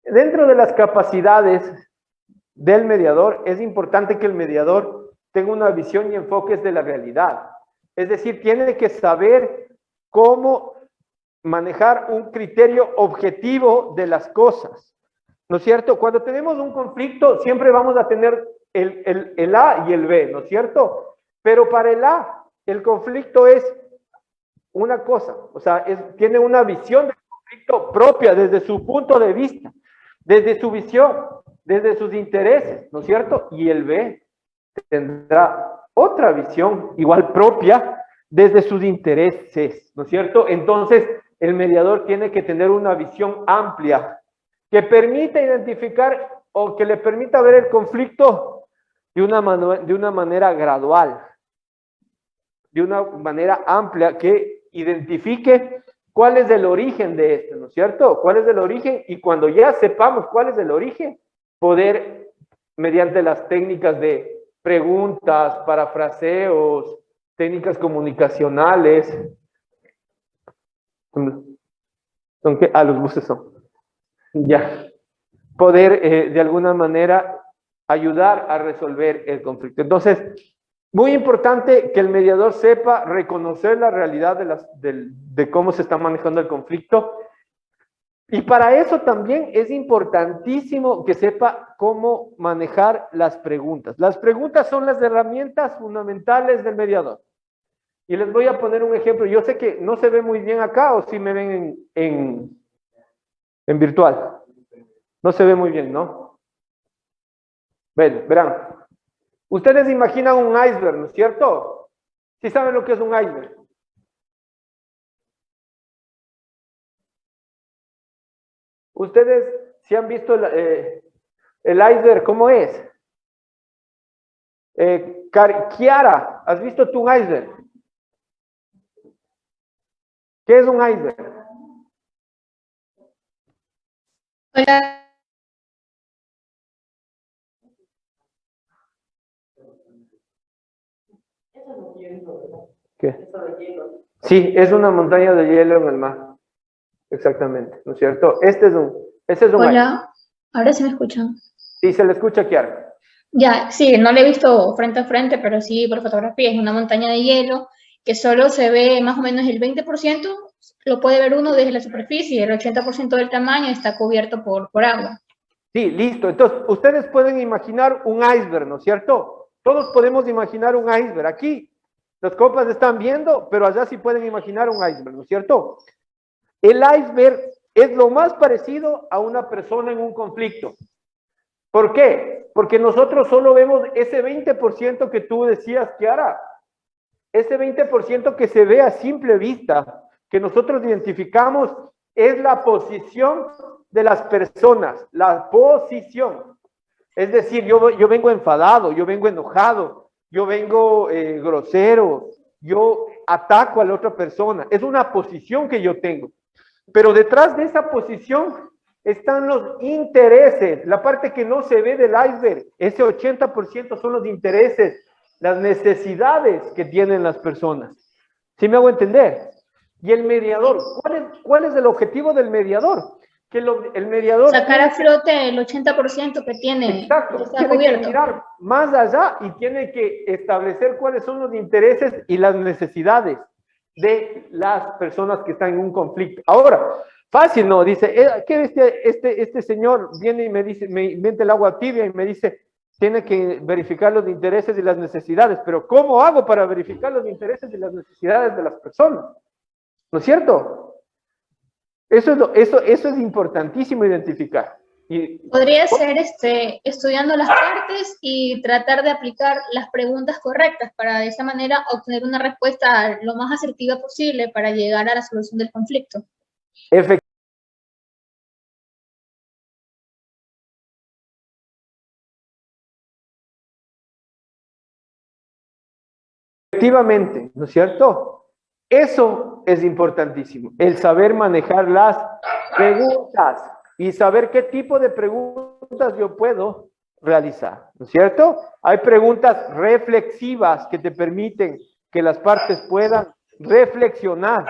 Dentro de las capacidades del mediador, es importante que el mediador tenga una visión y enfoques de la realidad. Es decir, tiene que saber cómo manejar un criterio objetivo de las cosas, ¿no es cierto? Cuando tenemos un conflicto, siempre vamos a tener el A y el B, ¿no es cierto? Pero para el A, el conflicto es una cosa, o sea, tiene una visión del conflicto propia desde su punto de vista, desde su visión, desde sus intereses, ¿no es cierto? Y el B tendrá otra visión igual propia desde sus intereses, ¿no es cierto? Entonces, el mediador tiene que tener una visión amplia que permita identificar o que le permita ver el conflicto de una manera gradual, de una manera amplia, que identifique cuál es el origen de esto, ¿no es cierto? ¿Cuál es el origen? Y cuando ya sepamos cuál es el origen, poder, mediante las técnicas de preguntas, parafraseos, técnicas comunicacionales, ¿son qué? Ah, los buses son. Ya. Poder, de alguna manera, ayudar a resolver el conflicto. Entonces, muy importante que el mediador sepa reconocer la realidad de cómo se está manejando el conflicto. Y para eso también es importantísimo que sepa cómo manejar las preguntas. Las preguntas son las herramientas fundamentales del mediador. Y les voy a poner un ejemplo. Yo sé que no se ve muy bien acá, o si me ven en virtual. No se ve muy bien, ¿no? Verán. Ustedes imaginan un iceberg, ¿no es cierto? ¿Sí saben lo que es un iceberg? Ustedes, si han visto el iceberg, ¿cómo es? Kiara, ¿has visto tú un iceberg? ¿Qué es un iceberg? Hola. ¿Qué? Sí, es una montaña de hielo en el mar. Exactamente, ¿no es cierto? Ese es un iceberg. Hola, ahora sí me escuchan. Sí, se le escucha, Kiara. Ya, sí, no lo he visto frente a frente, pero sí por fotografía. Es una montaña de hielo que solo se ve más o menos el 20%, lo puede ver uno desde la superficie, el 80% del tamaño está cubierto por agua. Sí, listo. Entonces, ustedes pueden imaginar un iceberg, ¿no es cierto? Todos podemos imaginar un iceberg. Aquí, las copas están viendo, pero allá sí pueden imaginar un iceberg, ¿no es cierto? El iceberg es lo más parecido a una persona en un conflicto. ¿Por qué? Porque nosotros solo vemos ese 20% que tú decías, Kiara. Ese 20% que se ve a simple vista, que nosotros identificamos, es la posición de las personas, la posición. Es decir, yo vengo enfadado, yo vengo enojado, yo vengo grosero, yo ataco a la otra persona. Es una posición que yo tengo. Pero detrás de esa posición están los intereses, la parte que no se ve del iceberg. Ese 80% son los intereses, las necesidades que tienen las personas. ¿Sí me hago entender? Y el mediador, ¿cuál es el objetivo del mediador? Que el mediador... Sacar a flote el 80% que tiene. Exacto, que está tiene cubierto. que mirar más allá y tiene que establecer cuáles son los intereses y las necesidades de las personas que están en un conflicto. Ahora, fácil, ¿no? Dice, ¿qué este señor viene y me dice, me inventa el agua tibia y me dice, tiene que verificar los intereses y las necesidades, pero ¿cómo hago para verificar los intereses y las necesidades de las personas? ¿No es cierto? Eso es importantísimo identificar. Podría ser estudiando las partes y tratar de aplicar las preguntas correctas para de esa manera obtener una respuesta lo más asertiva posible para llegar a la solución del conflicto. Efectivamente, ¿no es cierto? Eso es importantísimo, el saber manejar las preguntas y saber qué tipo de preguntas yo puedo realizar, ¿no es cierto? Hay preguntas reflexivas que te permiten que las partes puedan reflexionar,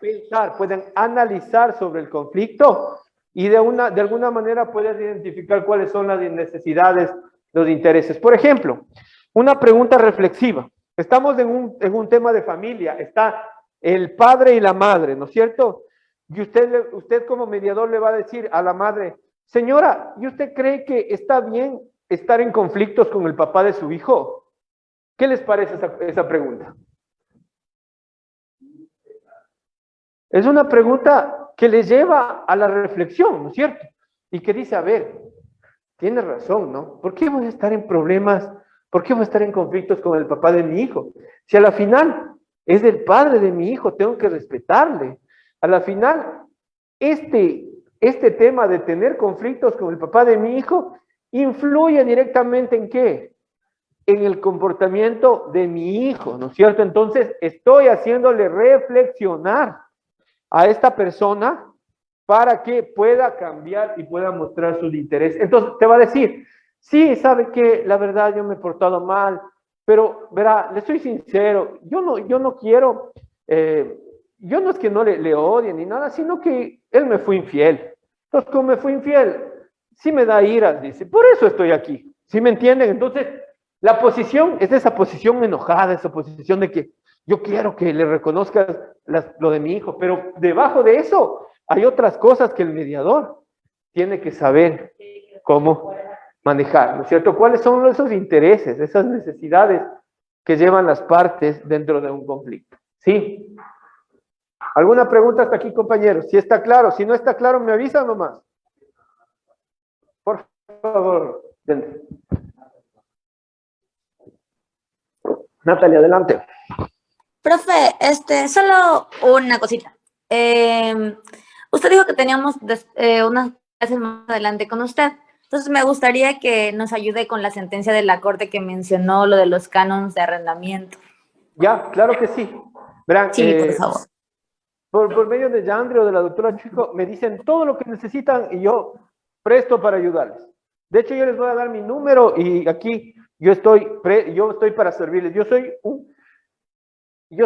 pensar, puedan analizar sobre el conflicto y de alguna manera puedes identificar cuáles son las necesidades, los intereses. Por ejemplo, una pregunta reflexiva. Estamos en un tema de familia, está el padre y la madre, ¿no es cierto? Y usted como mediador le va a decir a la madre, señora, ¿y usted cree que está bien estar en conflictos con el papá de su hijo? ¿Qué les parece esa pregunta? Es una pregunta que les lleva a la reflexión, ¿no es cierto? Y que dice, a ver, tiene razón, ¿no? ¿Por qué voy a estar en problemas? ¿Por qué voy a estar en conflictos con el papá de mi hijo? Si a la final es el padre de mi hijo, tengo que respetarle. A la final, este este tema de tener conflictos con el papá de mi hijo influye directamente en qué? En el comportamiento de mi hijo, ¿no es cierto? Entonces, estoy haciéndole reflexionar a esta persona para que pueda cambiar y pueda mostrar sus intereses. Entonces, te va a decir, sí, sabe que la verdad yo me he portado mal, pero verá, le soy sincero, yo no quiero, yo no es que no le odie ni nada, sino que él me fue infiel. Entonces, como me fue infiel, sí me da ira, dice, por eso estoy aquí, ¿sí me entienden? Entonces, la posición es esa posición enojada, esa posición de que yo quiero que le reconozcas lo de mi hijo, pero debajo de eso hay otras cosas que el mediador tiene que saber cómo manejar, ¿no es cierto? ¿Cuáles son esos intereses, esas necesidades que llevan las partes dentro de un conflicto? ¿Sí? ¿Alguna pregunta hasta aquí, compañeros? Si está claro, si no está claro, me avisan nomás. Por favor, dentro. Natalia, adelante. Profe, solo una cosita. Usted dijo que teníamos unas clases más adelante con usted. Entonces me gustaría que nos ayude con la sentencia de la Corte que mencionó lo de los cánones de arrendamiento. Ya, claro que sí. Verán, Sí, por favor. Por medio de Yandri o de la doctora Chico, me dicen todo lo que necesitan y yo presto para ayudarles. De hecho, yo les voy a dar mi número y aquí yo estoy para servirles. Yo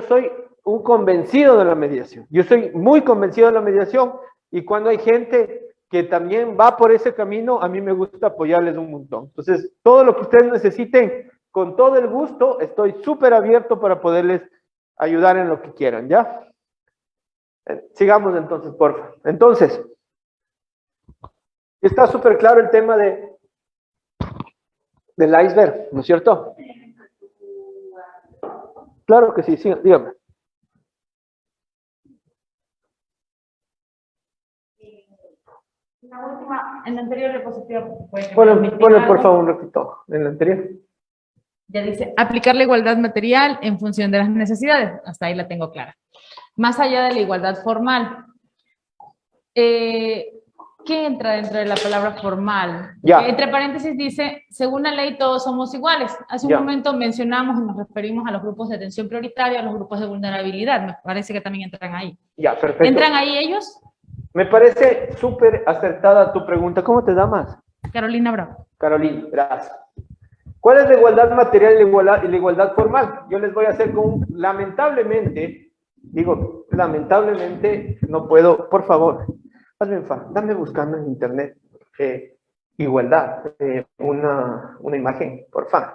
soy un convencido de la mediación. Yo soy muy convencido de la mediación y cuando hay gente que también va por ese camino, a mí me gusta apoyarles un montón. Entonces, todo lo que ustedes necesiten, con todo el gusto, estoy súper abierto para poderles ayudar en lo que quieran, ¿ya? Sigamos entonces, por favor. Entonces, está súper claro el tema del iceberg, ¿no es cierto? Claro que sí, sí, dígame. La última, en la anterior diapositiva. Ponle por favor un ratito, en la anterior. Ya dice, aplicar la igualdad material en función de las necesidades. Hasta ahí la tengo clara. Más allá de la igualdad formal. ¿Qué entra dentro de la palabra formal? Ya. Entre paréntesis dice, según la ley todos somos iguales. Hace un momento mencionamos y nos referimos a los grupos de atención prioritaria, a los grupos de vulnerabilidad. Me parece que también entran ahí. Ya, perfecto. ¿Entran ahí ellos? Me parece súper acertada tu pregunta. ¿Cómo te llamas? Carolina Bravo. Carolina, gracias. ¿Cuál es la igualdad material y la igualdad formal? Yo les voy a hacer lamentablemente, no puedo, por favor, hazme un favor, dame buscando en internet igualdad, una imagen, por favor,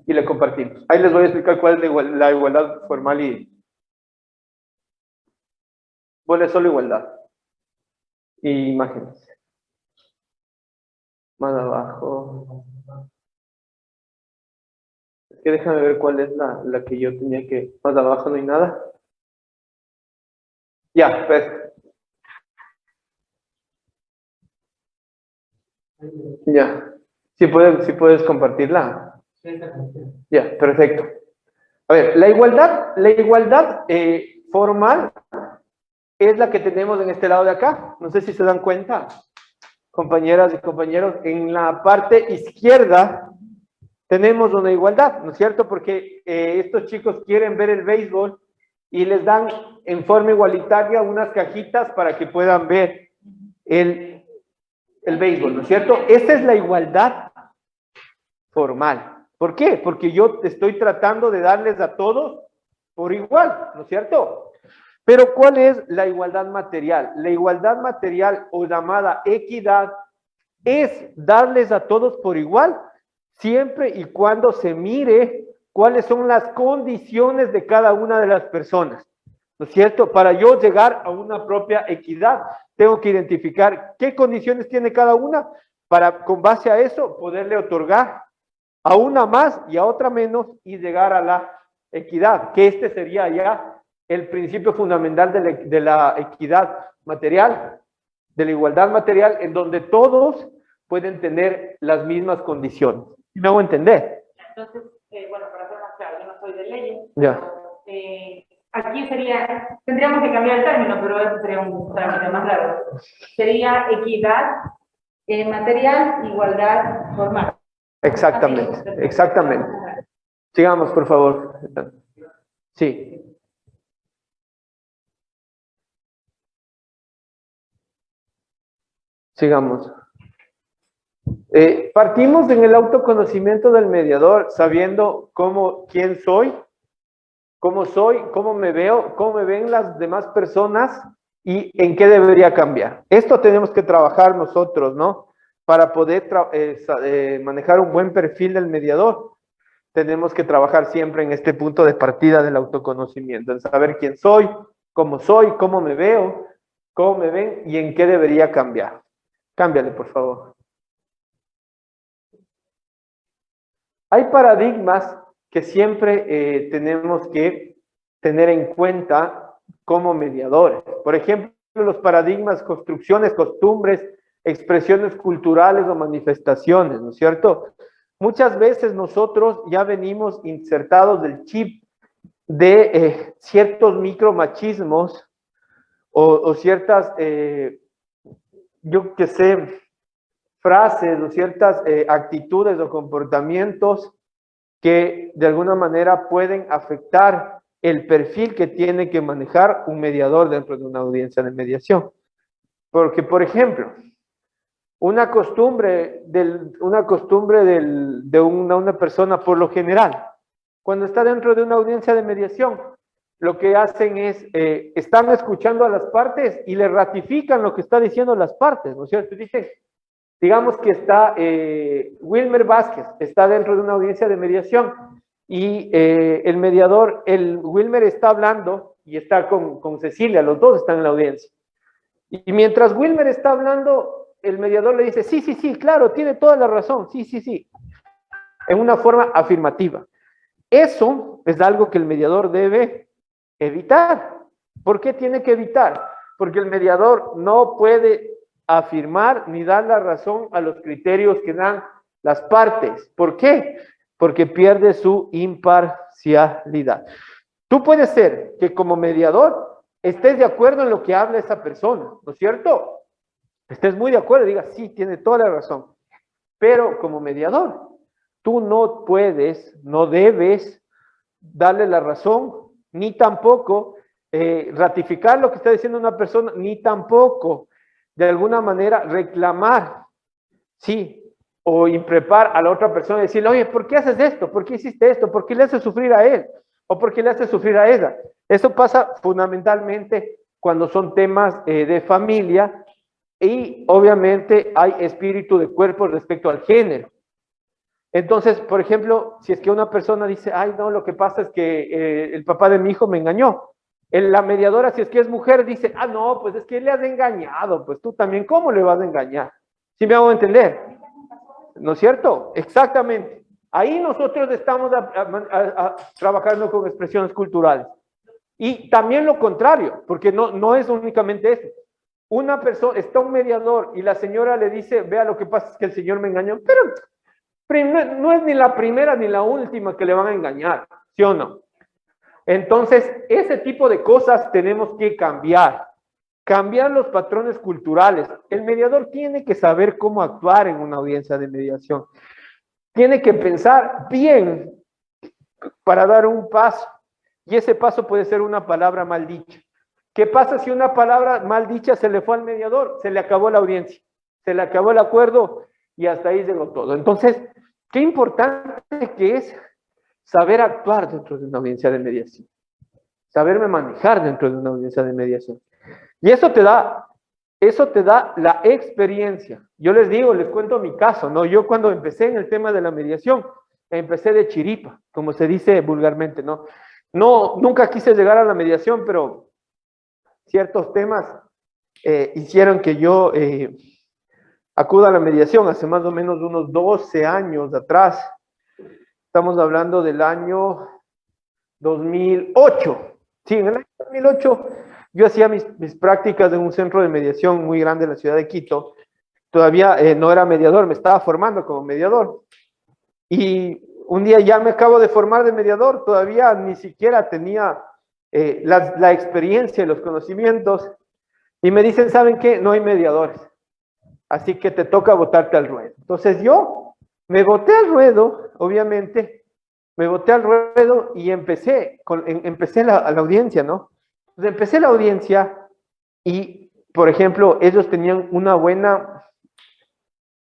y le compartimos. Ahí les voy a explicar cuál es la igualdad formal y bueno, solo igualdad. Y imágenes. Más abajo. Es que déjame ver cuál es la que yo tenía que... Más abajo no hay nada. Ya, pues. Ya. ¿Sí puedes compartirla? Ya, perfecto. A ver, la igualdad formal es la que tenemos en este lado de acá. No sé si se dan cuenta, compañeras y compañeros, en la parte izquierda tenemos una igualdad, ¿no es cierto? Porque estos chicos quieren ver el béisbol y les dan en forma igualitaria unas cajitas para que puedan ver el béisbol, ¿no es cierto? Esa es la igualdad formal. ¿Por qué? Porque yo te estoy tratando de darles a todos por igual, ¿no es cierto? Pero ¿cuál es la igualdad material? La igualdad material o llamada equidad es darles a todos por igual, siempre y cuando se mire cuáles son las condiciones de cada una de las personas, ¿no es cierto? Para yo llegar a una propia equidad, tengo que identificar qué condiciones tiene cada una para, con base a eso, poderle otorgar a una más y a otra menos y llegar a la equidad, que este sería ya el principio fundamental de la equidad material, de la igualdad material, en donde todos pueden tener las mismas condiciones. ¿Me hago entender? Entonces, bueno, para ser más claro, yo no soy de leyes. Ya. Pero, aquí sería, tendríamos que cambiar el término, pero eso sería un trámite más largo. Sería equidad material, igualdad formal. Exactamente, exactamente. Sigamos, por favor. Sí. Sigamos. Partimos en el autoconocimiento del mediador, sabiendo quién soy, cómo me veo, cómo me ven las demás personas y en qué debería cambiar. Esto tenemos que trabajar nosotros, ¿no? Para poder manejar un buen perfil del mediador, tenemos que trabajar siempre en este punto de partida del autoconocimiento, en saber quién soy, cómo me veo, cómo me ven y en qué debería cambiar. Cámbiale, por favor. Hay paradigmas que siempre tenemos que tener en cuenta como mediadores. Por ejemplo, los paradigmas, construcciones, costumbres, expresiones culturales o manifestaciones, ¿no es cierto? Muchas veces nosotros ya venimos insertados del chip de ciertos micromachismos o ciertas, yo qué sé, frases o ciertas actitudes o comportamientos que de alguna manera pueden afectar el perfil que tiene que manejar un mediador dentro de una audiencia de mediación. Porque, por ejemplo, una costumbre de una persona por lo general, cuando está dentro de una audiencia de mediación, lo que hacen es, están escuchando a las partes y le ratifican lo que está diciendo las partes, ¿no es cierto? Dicen, digamos que está Wilmer Vázquez, está dentro de una audiencia de mediación y el mediador, Wilmer está hablando y está con Cecilia, los dos están en la audiencia. Y mientras Wilmer está hablando, el mediador le dice, sí, claro, tiene toda la razón, sí, en una forma afirmativa. Eso es algo que el mediador debe evitar. ¿Por qué tiene que evitar? Porque el mediador no puede afirmar ni dar la razón a los criterios que dan las partes. ¿Por qué? Porque pierde su imparcialidad. Tú puedes ser que como mediador estés de acuerdo en lo que habla esa persona, ¿no es cierto? Estés muy de acuerdo y digas, sí, tiene toda la razón. Pero como mediador, tú no puedes, no debes darle la razón, ni tampoco ratificar lo que está diciendo una persona, ni tampoco de alguna manera reclamar, sí, o imprepar a la otra persona y decirle, oye, ¿por qué haces esto? ¿Por qué hiciste esto? ¿Por qué le haces sufrir a él? ¿O por qué le haces sufrir a ella? Eso pasa fundamentalmente cuando son temas de familia y obviamente hay espíritu de cuerpo respecto al género. Entonces, por ejemplo, si es que una persona dice, ay, no, lo que pasa es que el papá de mi hijo me engañó. La mediadora, si es que es mujer, dice, ah, no, pues es que le has engañado, pues tú también, ¿cómo le vas a engañar? ¿Sí me hago entender? ¿No es cierto? Exactamente. Ahí nosotros estamos trabajando con expresiones culturales. Y también lo contrario, porque no es únicamente eso. Una persona, está un mediador y la señora le dice, vea, lo que pasa es que el señor me engañó, pero no es ni la primera ni la última que le van a engañar, ¿sí o no? Entonces, ese tipo de cosas tenemos que cambiar los patrones culturales. El mediador tiene que saber cómo actuar en una audiencia de mediación. Tiene que pensar bien para dar un paso, y ese paso puede ser una palabra mal dicha. ¿Qué pasa si una palabra mal dicha se le fue al mediador? Se le acabó la audiencia, se le acabó el acuerdo y hasta ahí llegó todo. Entonces, qué importante que es saber actuar dentro de una audiencia de mediación, saberme manejar dentro de una audiencia de mediación. Y eso te da la experiencia. Yo les digo, les cuento mi caso, ¿no? Yo cuando empecé en el tema de la mediación, empecé de chiripa, como se dice vulgarmente, ¿no? Nunca quise llegar a la mediación, pero ciertos temas hicieron que yo acuda a la mediación hace más o menos unos 12 años atrás. Estamos hablando del año 2008. Sí, en el año 2008 yo hacía mis prácticas en un centro de mediación muy grande en la ciudad de Quito. Todavía no era mediador, me estaba formando como mediador. Y un día ya me acabo de formar de mediador, todavía ni siquiera tenía la experiencia y los conocimientos, y me dicen, ¿saben qué? No hay mediadores, así que te toca botarte al ruedo. Entonces yo me boté al ruedo, obviamente, me boté al ruedo y empecé la audiencia, ¿no? Entonces empecé la audiencia y, por ejemplo, ellos tenían una buena,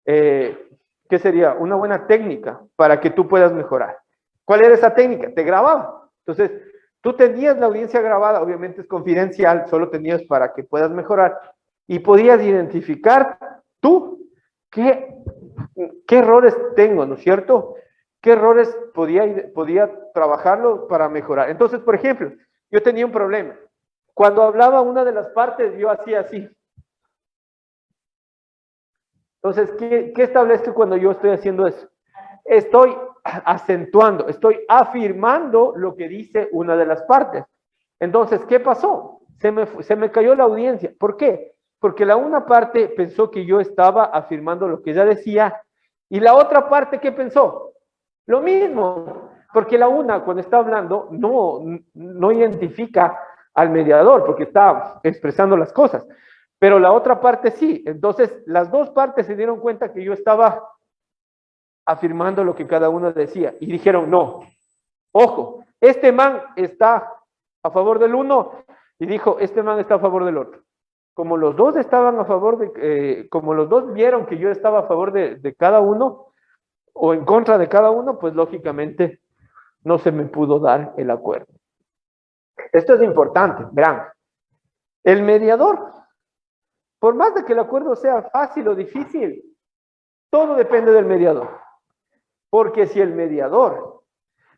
¿qué sería? Una buena técnica para que tú puedas mejorar. ¿Cuál era esa técnica? Te grababa. Entonces, tú tenías la audiencia grabada, obviamente es confidencial, solo tenías para que puedas mejorar y podías identificar tú qué errores tengo, ¿no es cierto? ¿Qué errores podía trabajarlo para mejorar? Entonces, por ejemplo, yo tenía un problema. Cuando hablaba una de las partes, yo hacía así. Entonces, ¿qué establezco cuando yo estoy haciendo eso? Estoy acentuando, estoy afirmando lo que dice una de las partes. Entonces, ¿qué pasó? Se me cayó la audiencia. ¿Por qué? Porque la una parte pensó que yo estaba afirmando lo que ella decía y la otra parte, ¿qué pensó? Lo mismo, porque la una cuando está hablando no identifica al mediador porque está expresando las cosas, pero la otra parte sí. Entonces, las dos partes se dieron cuenta que yo estaba afirmando lo que cada uno decía y dijeron, no, ojo, este man está a favor del uno y dijo, este man está a favor del otro. Como los dos estaban a favor como los dos vieron que yo estaba a favor de cada uno o en contra de cada uno, pues lógicamente no se me pudo dar el acuerdo. Esto es importante, verán. El mediador, por más de que el acuerdo sea fácil o difícil, todo depende del mediador. Porque si el mediador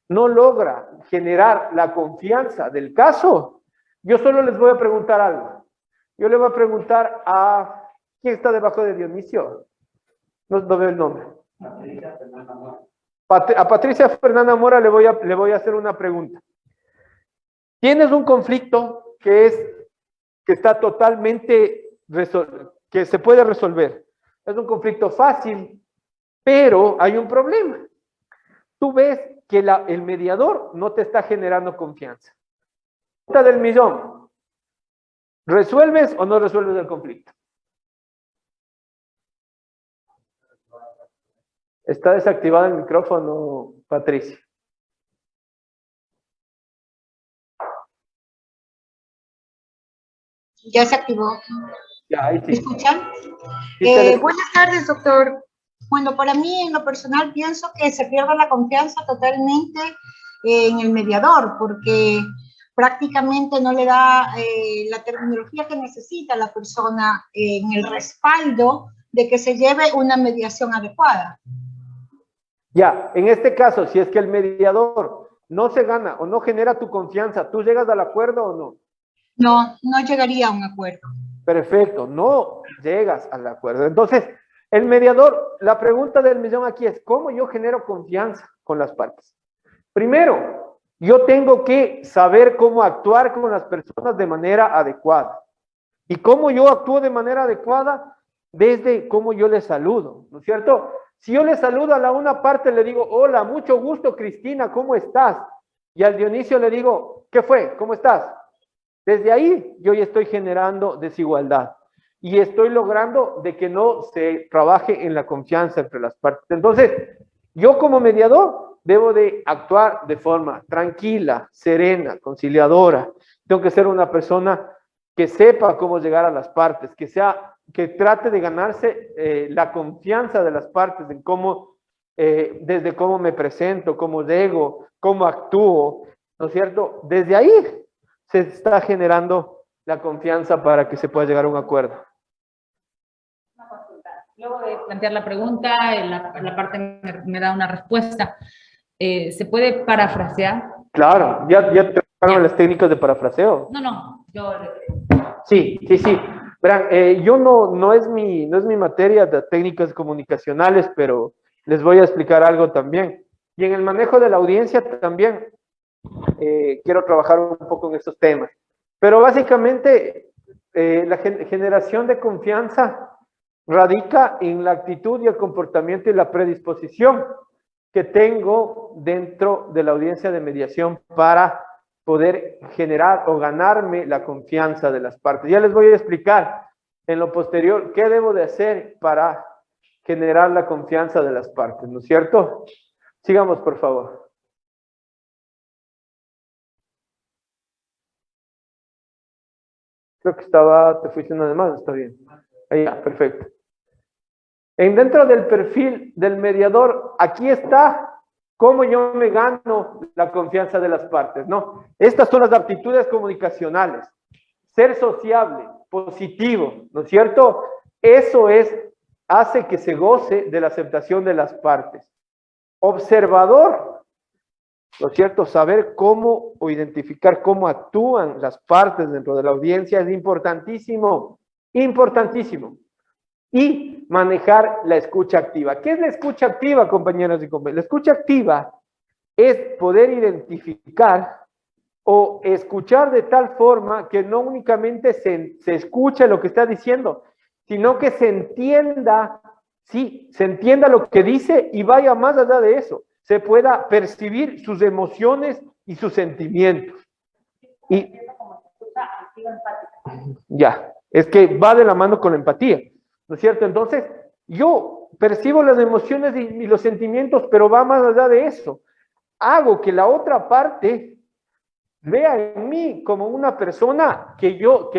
no logra generar la confianza del caso, yo solo les voy a preguntar algo. Yo le voy a preguntar a ¿quién está debajo de Dionisio? No veo el nombre. A Patricia Fernanda Mora le voy a hacer una pregunta. Tienes un conflicto que está totalmente que se puede resolver. Es un conflicto fácil, pero hay un problema. Tú ves que el mediador no te está generando confianza. Pregunta del millón. ¿Resuelves o no resuelves el conflicto? Está desactivado el micrófono, Patricia. Ya se activó. Ya, ahí sí. ¿Me escuchan? Sí, buenas tardes, doctor. Bueno, para mí, en lo personal, pienso que se pierde la confianza totalmente en el mediador, porque prácticamente no le da la terminología que necesita la persona en el respaldo de que se lleve una mediación adecuada. Ya, en este caso, si es que el mediador no se gana o no genera tu confianza, ¿tú llegas al acuerdo o no? No llegaría a un acuerdo. Perfecto, no llegas al acuerdo. Entonces, el mediador, la pregunta del millón aquí es, ¿cómo yo genero confianza con las partes? Primero, yo tengo que saber cómo actuar con las personas de manera adecuada. ¿Y cómo yo actúo de manera adecuada? Desde cómo yo le saludo, ¿no es cierto? Si yo le saludo a la una parte, le digo, hola, mucho gusto, Cristina, ¿cómo estás? Y al Dionisio le digo, ¿qué fue? ¿Cómo estás? Desde ahí yo ya estoy generando desigualdad y estoy logrando de que no se trabaje en la confianza entre las partes. Entonces, yo como mediador debo de actuar de forma tranquila, serena, conciliadora. Tengo que ser una persona que sepa cómo llegar a las partes, que trate de ganarse la confianza de las partes en cómo, desde cómo me presento, cómo llego, cómo actúo, ¿no es cierto? Desde ahí se está generando la confianza para que se pueda llegar a un acuerdo. Luego de plantear la pregunta, la parte me da una respuesta. ¿Se puede parafrasear? Claro, ya te tocaron las técnicas de parafraseo. No, yo... Sí. Verán, yo no es mi materia de técnicas comunicacionales, pero les voy a explicar algo también. Y en el manejo de la audiencia también quiero trabajar un poco en estos temas. Pero básicamente la generación de confianza radica en la actitud y el comportamiento y la predisposición que tengo dentro de la audiencia de mediación para poder generar o ganarme la confianza de las partes. Ya les voy a explicar en lo posterior qué debo de hacer para generar la confianza de las partes, ¿no es cierto? Sigamos, por favor. Creo que te fuiste una de más, está bien. Ahí ya, perfecto. Dentro del perfil del mediador, aquí está cómo yo me gano la confianza de las partes, ¿no? Estas son las aptitudes comunicacionales. Ser sociable, positivo, ¿no es cierto? Eso hace que se goce de la aceptación de las partes. Observador, ¿no es cierto? Saber cómo o identificar cómo actúan las partes dentro de la audiencia es importantísimo, importantísimo. Y manejar la escucha activa. ¿Qué es la escucha activa, compañeros y compañeras? La escucha activa es poder identificar o escuchar de tal forma que no únicamente se escuche lo que está diciendo, sino que se entienda, sí, se entienda lo que dice y vaya más allá de eso. Se pueda percibir sus emociones y sus sentimientos. Y ya, es que va de la mano con la empatía, ¿no es cierto? Entonces, yo percibo las emociones y los sentimientos, pero va más allá de eso. Hago que la otra parte vea en mí como una persona que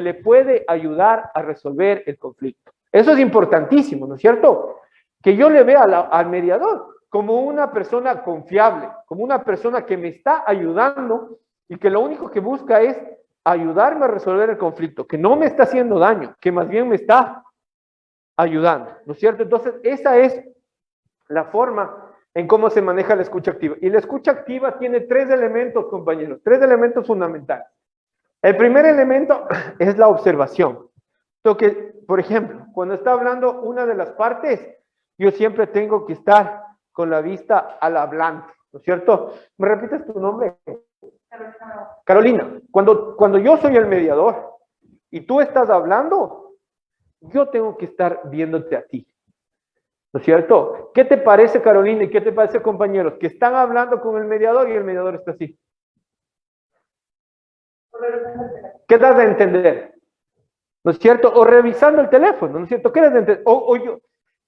le puede ayudar a resolver el conflicto. Eso es importantísimo, ¿no es cierto? Que yo le vea al mediador como una persona confiable, como una persona que me está ayudando y que lo único que busca es ayudarme a resolver el conflicto, que no me está haciendo daño, que más bien me está ayudando, ¿no es cierto? Entonces, esa es la forma en cómo se maneja la escucha activa. Y la escucha activa tiene 3 elementos, compañeros, 3 elementos fundamentales. El primer elemento es la observación. Lo que, por ejemplo, cuando está hablando una de las partes, yo siempre tengo que estar con la vista al hablante, ¿no es cierto? ¿Me repites tu nombre? Carolina. Cuando yo soy el mediador y tú estás hablando, yo tengo que estar viéndote a ti, ¿no es cierto? ¿Qué te parece, Carolina, y qué te parece, compañeros? Que están hablando con el mediador y el mediador está así. ¿Qué das de entender? ¿No es cierto? O revisando el teléfono, ¿no es cierto? ¿Qué das de entender?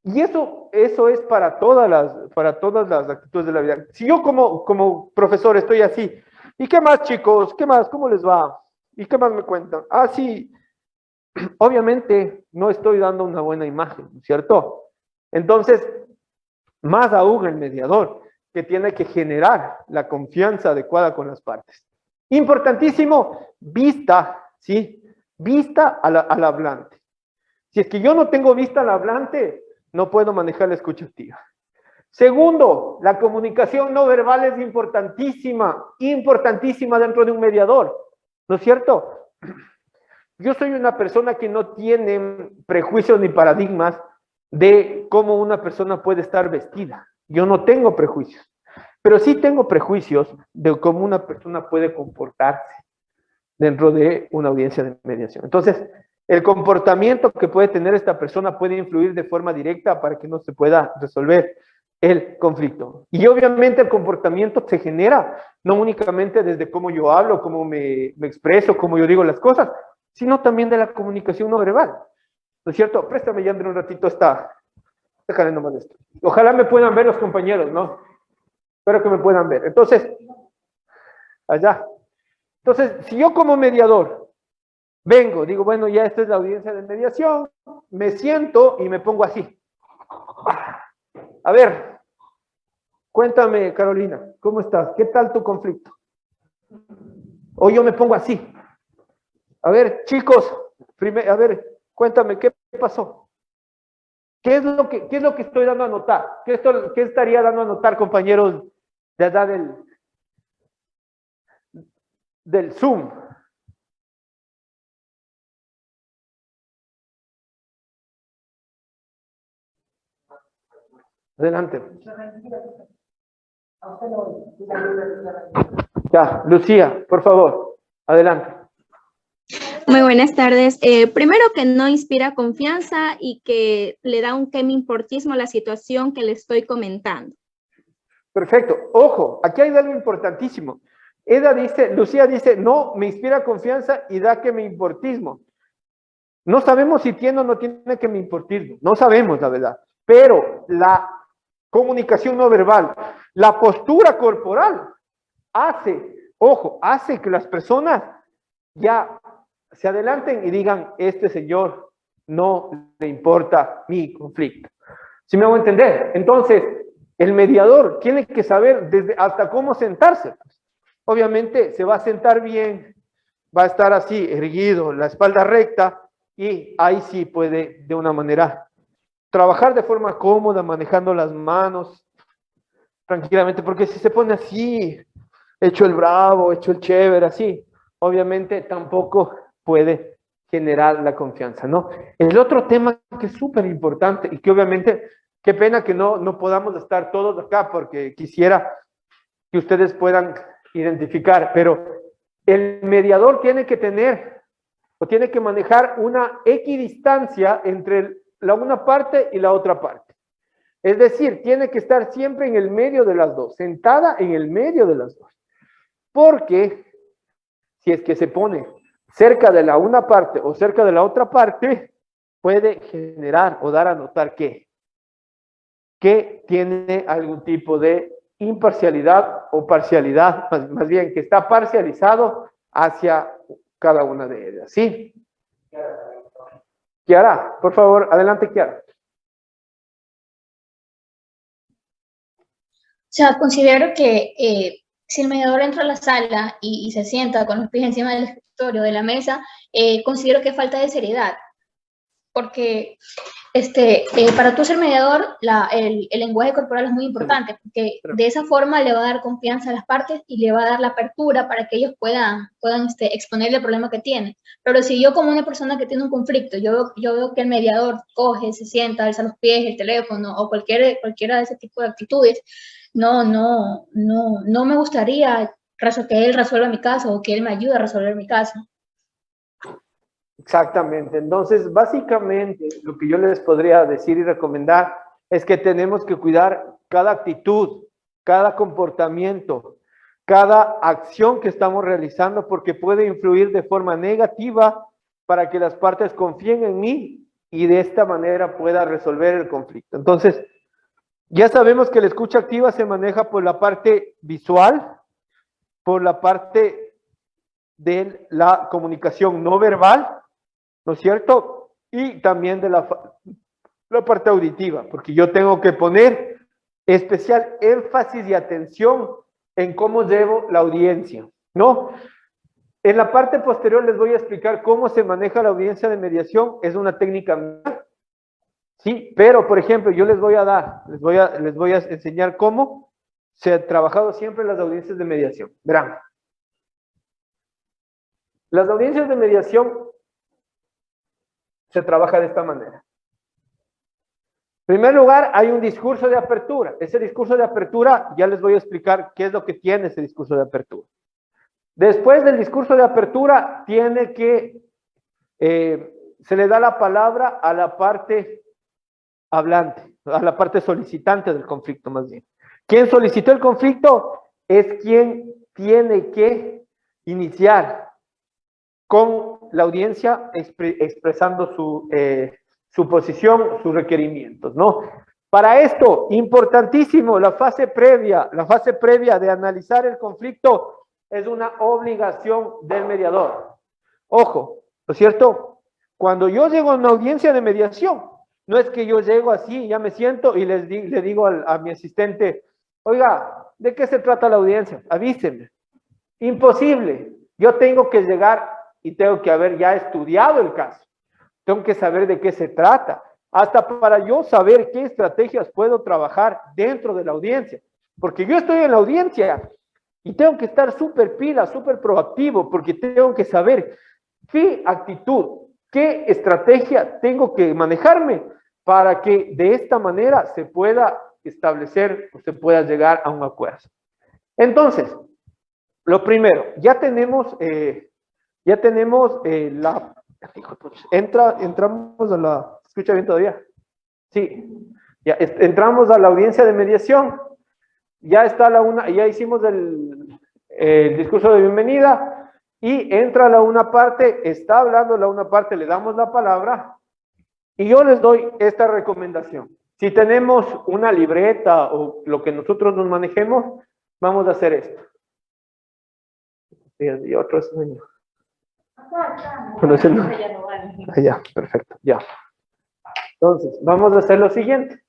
Y eso es para todas las actitudes de la vida. Si yo como profesor estoy así, ¿y qué más, chicos? ¿Qué más? ¿Cómo les va? ¿Y qué más me cuentan? Ah, sí. Obviamente no estoy dando una buena imagen, ¿no es cierto? Entonces, más aún el mediador, que tiene que generar la confianza adecuada con las partes. Importantísimo, vista, ¿sí? Vista al hablante. Si es que yo no tengo vista al hablante, no puedo manejar la escucha activa. Segundo, la comunicación no verbal es importantísima, importantísima dentro de un mediador, ¿no es cierto? Yo soy una persona que no tiene prejuicios ni paradigmas de cómo una persona puede estar vestida. Yo no tengo prejuicios, pero sí tengo prejuicios de cómo una persona puede comportarse dentro de una audiencia de mediación. Entonces, el comportamiento que puede tener esta persona puede influir de forma directa para que no se pueda resolver el conflicto. Y obviamente el comportamiento se genera no únicamente desde cómo yo hablo, cómo me expreso, cómo yo digo las cosas, sino también de la comunicación no verbal. ¿No es cierto? Préstame, Yandre, un ratito déjale nomás esto. Ojalá me puedan ver los compañeros, ¿no? Espero que me puedan ver. Entonces, allá. Entonces, si yo como mediador vengo, digo, bueno, ya esta es la audiencia de mediación, me siento y me pongo así. A ver, cuéntame, Carolina, ¿cómo estás? ¿Qué tal tu conflicto? O yo me pongo así. A ver, chicos, a ver, cuéntame, ¿qué pasó? ¿Qué es lo que estoy dando a notar? ¿Qué estaría dando a notar, compañeros, de allá del Zoom? Adelante. Ya, Lucía, por favor, adelante. Muy buenas tardes. Primero, que no inspira confianza y que le da un importismo a la situación que le estoy comentando. Perfecto. Ojo, aquí hay algo importantísimo. Lucía dice, no, me inspira confianza y da que me importismo. No sabemos si tiene o no tiene que me importismo, no sabemos la verdad, pero la comunicación no verbal, la postura corporal hace que las personas ya se adelanten y digan, este señor no le importa mi conflicto. ¿Sí me hago entender? Entonces, el mediador tiene que saber desde hasta cómo sentarse. Obviamente se va a sentar bien, va a estar así, erguido, la espalda recta, y ahí sí puede de una manera trabajar de forma cómoda, manejando las manos tranquilamente, porque si se pone así, hecho el bravo, hecho el chévere, así, obviamente tampoco puede generar la confianza, ¿no? El otro tema que es súper importante y que obviamente, qué pena que no podamos estar todos acá, porque quisiera que ustedes puedan identificar, pero el mediador tiene que tener o tiene que manejar una equidistancia entre una parte y la otra parte. Es decir, tiene que estar siempre en el medio de las dos, sentada en el medio de las dos. Porque si es que se pone cerca de la una parte o cerca de la otra parte, puede generar o dar a notar que tiene algún tipo de imparcialidad o parcialidad, más bien que está parcializado hacia cada una de ellas. ¿Sí? Kiara, por favor, adelante, Kiara. O sea, considero que si el mediador entra a la sala y se sienta con los pies encima del escritorio, de la mesa, considero que falta de seriedad. Porque para tú ser mediador, el lenguaje corporal es muy importante, porque de esa forma le va a dar confianza a las partes y le va a dar la apertura para que ellos puedan exponer el problema que tienen. Pero si yo, como una persona que tiene un conflicto, yo veo que el mediador coge, se sienta, alza los pies, el teléfono o cualquiera de ese tipo de actitudes, no me gustaría que él resuelva mi caso o que él me ayude a resolver mi caso. Exactamente. Entonces, básicamente, lo que yo les podría decir y recomendar es que tenemos que cuidar cada actitud, cada comportamiento, cada acción que estamos realizando, porque puede influir de forma negativa para que las partes confíen en mí y de esta manera pueda resolver el conflicto. Entonces, ya sabemos que la escucha activa se maneja por la parte visual, por la parte de la comunicación no verbal, ¿no es cierto? Y también de la parte auditiva, porque yo tengo que poner especial énfasis y atención en cómo llevo la audiencia, ¿no? En la parte posterior les voy a explicar cómo se maneja la audiencia de mediación, es una técnica mía, sí, pero por ejemplo yo les voy a enseñar cómo se ha trabajado siempre las audiencias de mediación. Verán, las audiencias de mediación se trabaja de esta manera. En primer lugar, hay un discurso de apertura. Ese discurso de apertura, ya les voy a explicar qué es lo que tiene ese discurso de apertura. Después del discurso de apertura, tiene que, se le da la palabra a la parte hablante, a la parte solicitante del conflicto más bien. Quien solicitó el conflicto es quien tiene que iniciar con la audiencia expresando su posición, sus requerimientos, ¿no? Para esto, importantísimo, la fase previa de analizar el conflicto es una obligación del mediador. Ojo, ¿no es cierto? Cuando yo llego a una audiencia de mediación, no es que yo llego así, ya me siento y le digo a mi asistente, oiga, ¿de qué se trata la audiencia? Avísenme. Imposible. Yo tengo que llegar y tengo que haber ya estudiado el caso. Tengo que saber de qué se trata, hasta para yo saber qué estrategias puedo trabajar dentro de la audiencia. Porque yo estoy en la audiencia y tengo que estar súper pila, súper proactivo, porque tengo que saber qué actitud, qué estrategia tengo que manejarme para que de esta manera se pueda establecer o se pueda llegar a un acuerdo. Entonces, lo primero, ya tenemos entramos a la, ¿escucha bien todavía? Sí, ya entramos a la audiencia de mediación, ya está ya hicimos el discurso de bienvenida y entra la una parte, está hablando la una parte, le damos la palabra y yo les doy esta recomendación. Si tenemos una libreta o lo que nosotros nos manejemos, vamos a hacer esto. Y otro sueño. Bueno, ese no. Ya, perfecto, ya. Entonces, vamos a hacer lo siguiente.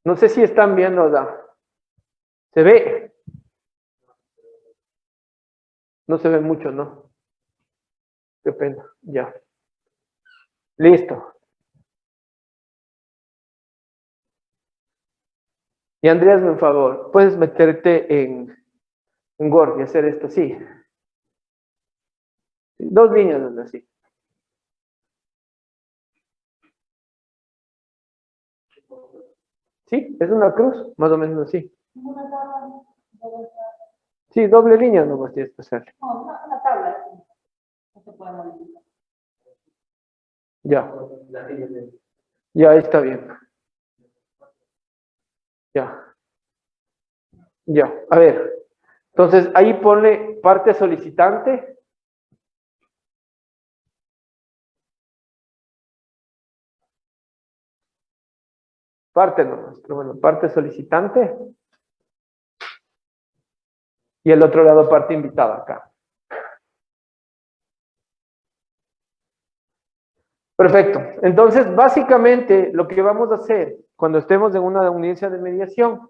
No sé si están viendo, ¿verdad? ¿Se ve? No se ve mucho, ¿no? Qué pena, ya. Listo. Y Andrea, hazme un favor, puedes meterte en Word y hacer esto, sí. 2 líneas, así. Sí, es una cruz, más o menos así. Sí, doble línea nomás tienes que hacer. No, una tabla. No se puede modificar. Ya. Ya, ahí está bien. Ya. Ya, a ver. Entonces, ahí ponle parte solicitante. Parte nomás, pero bueno, parte solicitante. Y el otro lado parte invitada acá. Perfecto. Entonces, básicamente, lo que vamos a hacer cuando estemos en una audiencia de mediación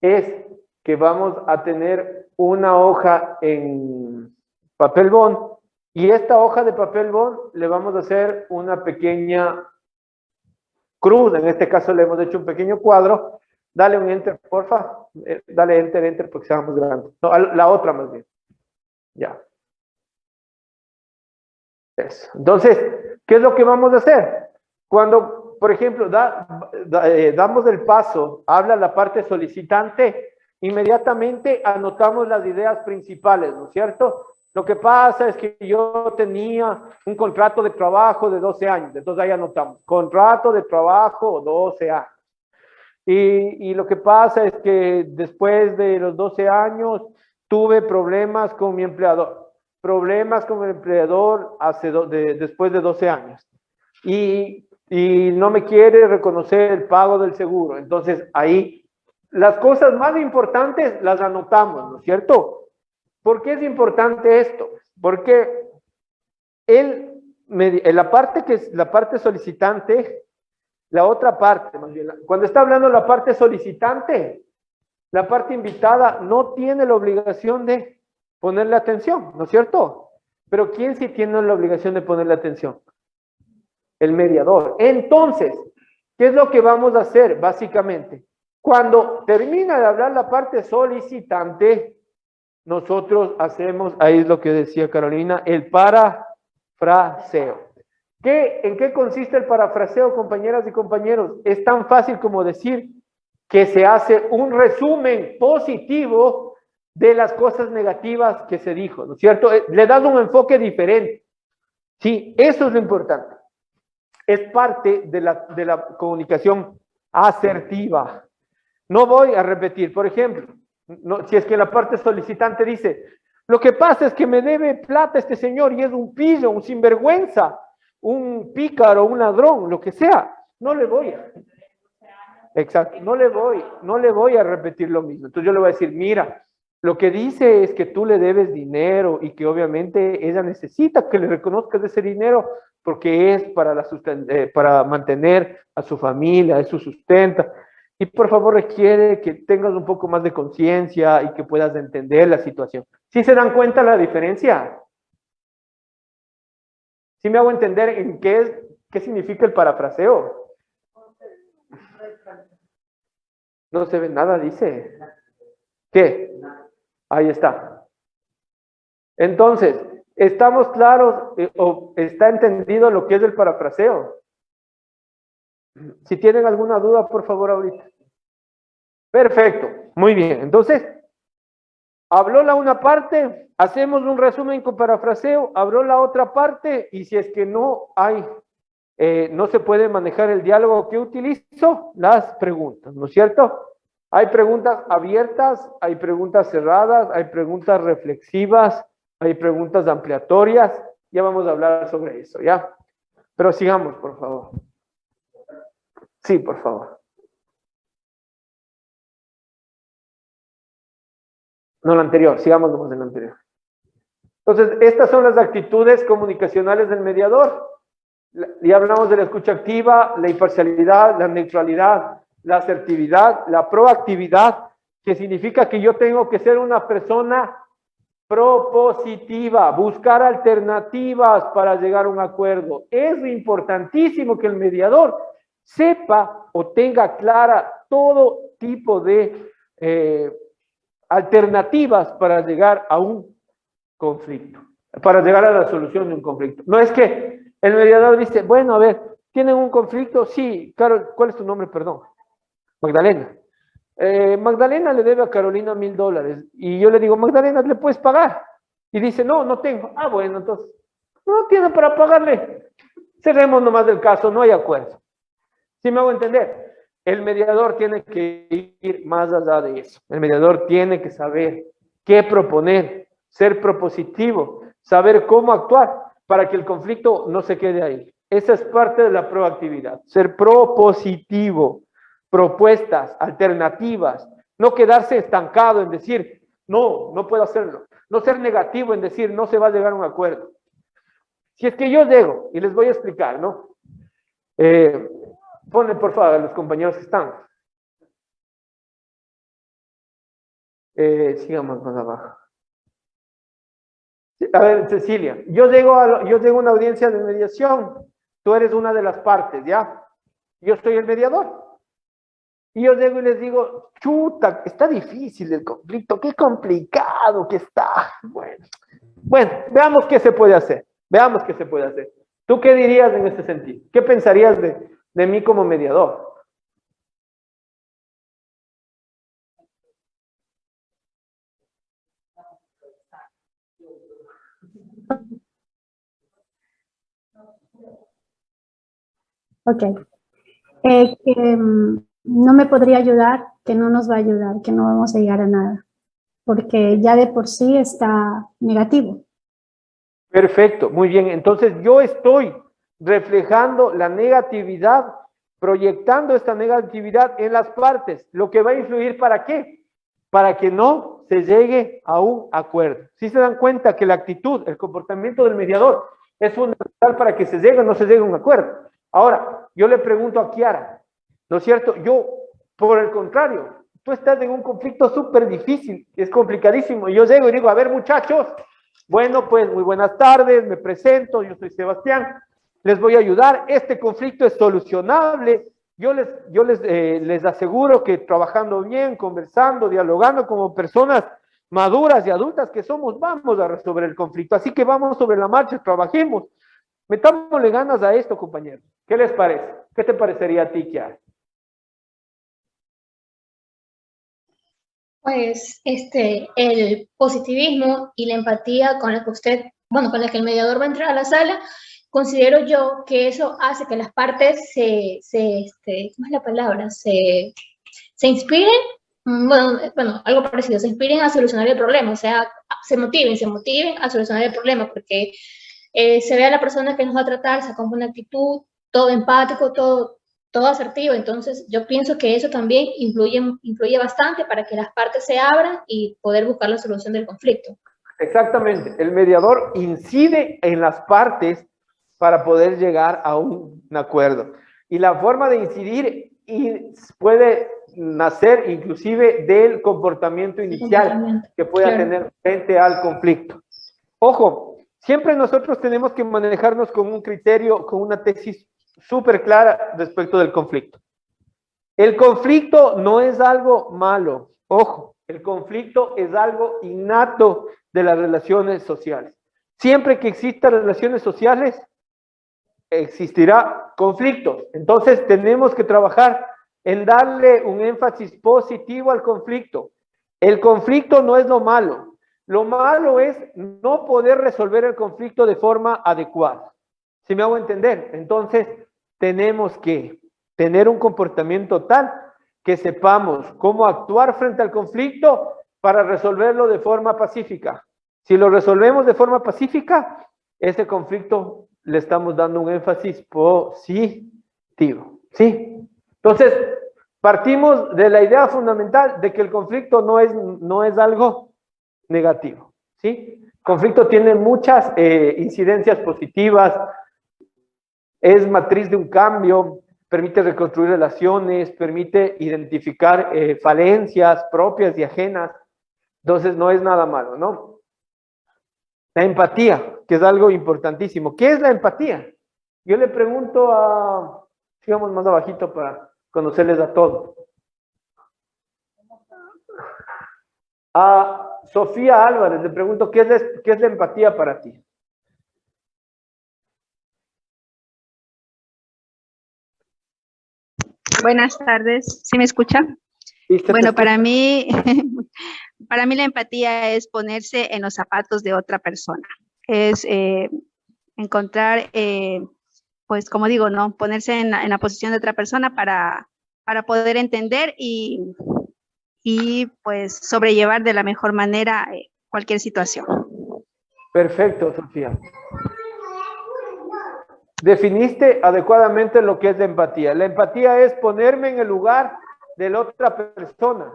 es que vamos a tener una hoja en papel bond y esta hoja de papel bond le vamos a hacer una pequeña cruz. En este caso le hemos hecho un pequeño cuadro. Dale un enter, porfa. Dale enter, porque sea más grande. No, la otra más bien. Ya. Eso. Entonces, ¿qué es lo que vamos a hacer? Cuando, por ejemplo, damos el paso, habla la parte solicitante, inmediatamente anotamos las ideas principales, ¿no es cierto? Lo que pasa es que yo tenía un contrato de trabajo de 12 años, entonces ahí anotamos, contrato de trabajo 12 años. Y lo que pasa es que después de los 12 años tuve problemas con mi empleador. Problemas con el empleador después de 12 años. Y no me quiere reconocer el pago del seguro. Entonces, ahí las cosas más importantes las anotamos, ¿no es cierto? ¿Por qué es importante esto? Porque la parte que es la parte solicitante, la otra parte, más bien, cuando está hablando la parte solicitante, la parte invitada no tiene la obligación de ponerle atención, ¿no es cierto? Pero ¿quién sí tiene la obligación de ponerle atención? El mediador. Entonces, ¿qué es lo que vamos a hacer básicamente? Cuando termina de hablar la parte solicitante, nosotros hacemos, ahí es lo que decía Carolina, el parafraseo. ¿En qué consiste el parafraseo, compañeras y compañeros? Es tan fácil como decir que se hace un resumen positivo de las cosas negativas que se dijo, ¿no es cierto? Le das un enfoque diferente. Sí, eso es lo importante. Es parte de la comunicación asertiva. No voy a repetir, por ejemplo, si es que la parte solicitante dice, lo que pasa es que me debe plata este señor y es un pillo, un sinvergüenza, un pícaro, un ladrón, lo que sea, no le voy a... Exacto, no le voy a repetir lo mismo. Entonces yo le voy a decir, mira, lo que dice es que tú le debes dinero y que obviamente ella necesita que le reconozcas ese dinero porque es para mantener a su familia, es su sustento. Y por favor requiere que tengas un poco más de conciencia y que puedas entender la situación. ¿Sí se dan cuenta la diferencia? ¿Sí me hago entender en qué significa el parafraseo? No se ve nada, dice. ¿Qué? Ahí está. Entonces, ¿estamos claros o está entendido lo que es el parafraseo? Si tienen alguna duda, por favor, ahorita. Perfecto, muy bien. Entonces, habló la una parte, hacemos un resumen con parafraseo, habló la otra parte, y si es que no hay, no se puede manejar el diálogo, que utilizo las preguntas, ¿no es cierto? Hay preguntas abiertas, hay preguntas cerradas, hay preguntas reflexivas, hay preguntas ampliatorias. Ya vamos a hablar sobre eso, ¿ya? Pero sigamos, por favor. Sí, por favor. No, lo anterior, sigamos nomás en lo anterior. Entonces, estas son las actitudes comunicacionales del mediador. Ya hablamos de la escucha activa, la imparcialidad, la neutralidad, la asertividad, la proactividad, que significa que yo tengo que ser una persona propositiva, buscar alternativas para llegar a un acuerdo. Es importantísimo que el mediador sepa o tenga clara todo tipo de alternativas para llegar a un conflicto, para llegar a la solución de un conflicto. No es que el mediador dice, bueno, a ver, ¿tienen un conflicto? Sí, Carol, ¿cuál es tu nombre? Perdón. Magdalena. Magdalena le debe a Carolina $1000 y yo le digo, Magdalena, ¿le puedes pagar? Y dice, no, no tengo. Ah, bueno, entonces, no tiene para pagarle. Cerremos nomás del caso, no hay acuerdo. ¿Sí me hago entender? El mediador tiene que ir más allá de eso. El mediador tiene que saber qué proponer, ser propositivo, saber cómo actuar para que el conflicto no se quede ahí. Esa es parte de la proactividad, ser propositivo, propuestas, alternativas, no quedarse estancado en decir, no, no puedo hacerlo, no ser negativo en decir, no se va a llegar a un acuerdo. Si es que yo llego, y les voy a explicar, ¿no? Ponle por favor a los compañeros que están. Sigamos más abajo. A ver, Cecilia, yo llego a una audiencia de mediación, tú eres una de las partes, ¿ya? Yo soy el mediador. Y yo llego y les digo, chuta, está difícil el conflicto, qué complicado que está. Bueno, veamos qué se puede hacer, veamos qué se puede hacer. ¿Tú qué dirías en este sentido? ¿Qué pensarías de mí como mediador? Ok. No me podría ayudar, que no nos va a ayudar, que no vamos a llegar a nada, porque ya de por sí está negativo. Perfecto, muy bien. Entonces yo estoy reflejando la negatividad, proyectando esta negatividad en las partes, lo que va a influir ¿para qué? Para que no se llegue a un acuerdo. Si se dan cuenta que la actitud, el comportamiento del mediador es fundamental para que se llegue o no se llegue a un acuerdo. Ahora, yo le pregunto a Kiara, ¿no es cierto? Yo, por el contrario, tú estás en un conflicto súper difícil, es complicadísimo, y yo llego y digo, a ver muchachos, bueno, pues muy buenas tardes, me presento, yo soy Sebastián, les voy a ayudar, este conflicto es solucionable, yo les aseguro que trabajando bien, conversando, dialogando como personas maduras y adultas que somos, vamos a resolver el conflicto, así que vamos sobre la marcha, trabajemos, metámosle ganas a esto, compañeros. ¿Qué les parece? ¿Qué te parecería a ti, Kiara? Pues el positivismo y la empatía con la que usted, bueno, con la que el mediador va a entrar a la sala, considero yo que eso hace que las partes ¿cómo es la palabra? Se inspiren, bueno, algo parecido, se inspiren a solucionar el problema, o sea, se motiven a solucionar el problema, porque se ve a la persona que nos va a tratar, se con una actitud, todo empático, todo asertivo. Entonces, yo pienso que eso también influye bastante para que las partes se abran y poder buscar la solución del conflicto. Exactamente. El mediador incide en las partes para poder llegar a un acuerdo. Y la forma de incidir puede nacer inclusive del comportamiento inicial que pueda tener frente al conflicto. Ojo, siempre nosotros tenemos que manejarnos con un criterio, con una tesis súper clara respecto del conflicto. El conflicto no es algo malo, ojo, el conflicto es algo innato de las relaciones sociales. Siempre que existan relaciones sociales, existirá conflicto. Entonces tenemos que trabajar en darle un énfasis positivo al conflicto. El conflicto no es lo malo. Lo malo es no poder resolver el conflicto de forma adecuada. ¿Sí me hago entender? Entonces, tenemos que tener un comportamiento tal que sepamos cómo actuar frente al conflicto para resolverlo de forma pacífica. Si lo resolvemos de forma pacífica, ese conflicto le estamos dando un énfasis positivo, ¿sí? Entonces, partimos de la idea fundamental de que el conflicto no es algo negativo, ¿sí? El conflicto tiene muchas incidencias positivas, es matriz de un cambio, permite reconstruir relaciones, permite identificar falencias propias y ajenas, entonces no es nada malo, ¿no? La empatía, que es algo importantísimo. ¿Qué es la empatía? Yo le pregunto a, sigamos más abajito para conocerles a todos. A Sofía Álvarez le pregunto, ¿qué es la empatía para ti? Buenas tardes, ¿sí me escucha? Sí, bueno, para mí la empatía es ponerse en los zapatos de otra persona. Es encontrar, pues como digo, ¿no? Ponerse en la posición de otra persona para poder entender y pues sobrellevar de la mejor manera cualquier situación. Perfecto, Sofía. Definiste adecuadamente lo que es la empatía. La empatía es ponerme en el lugar de la otra persona,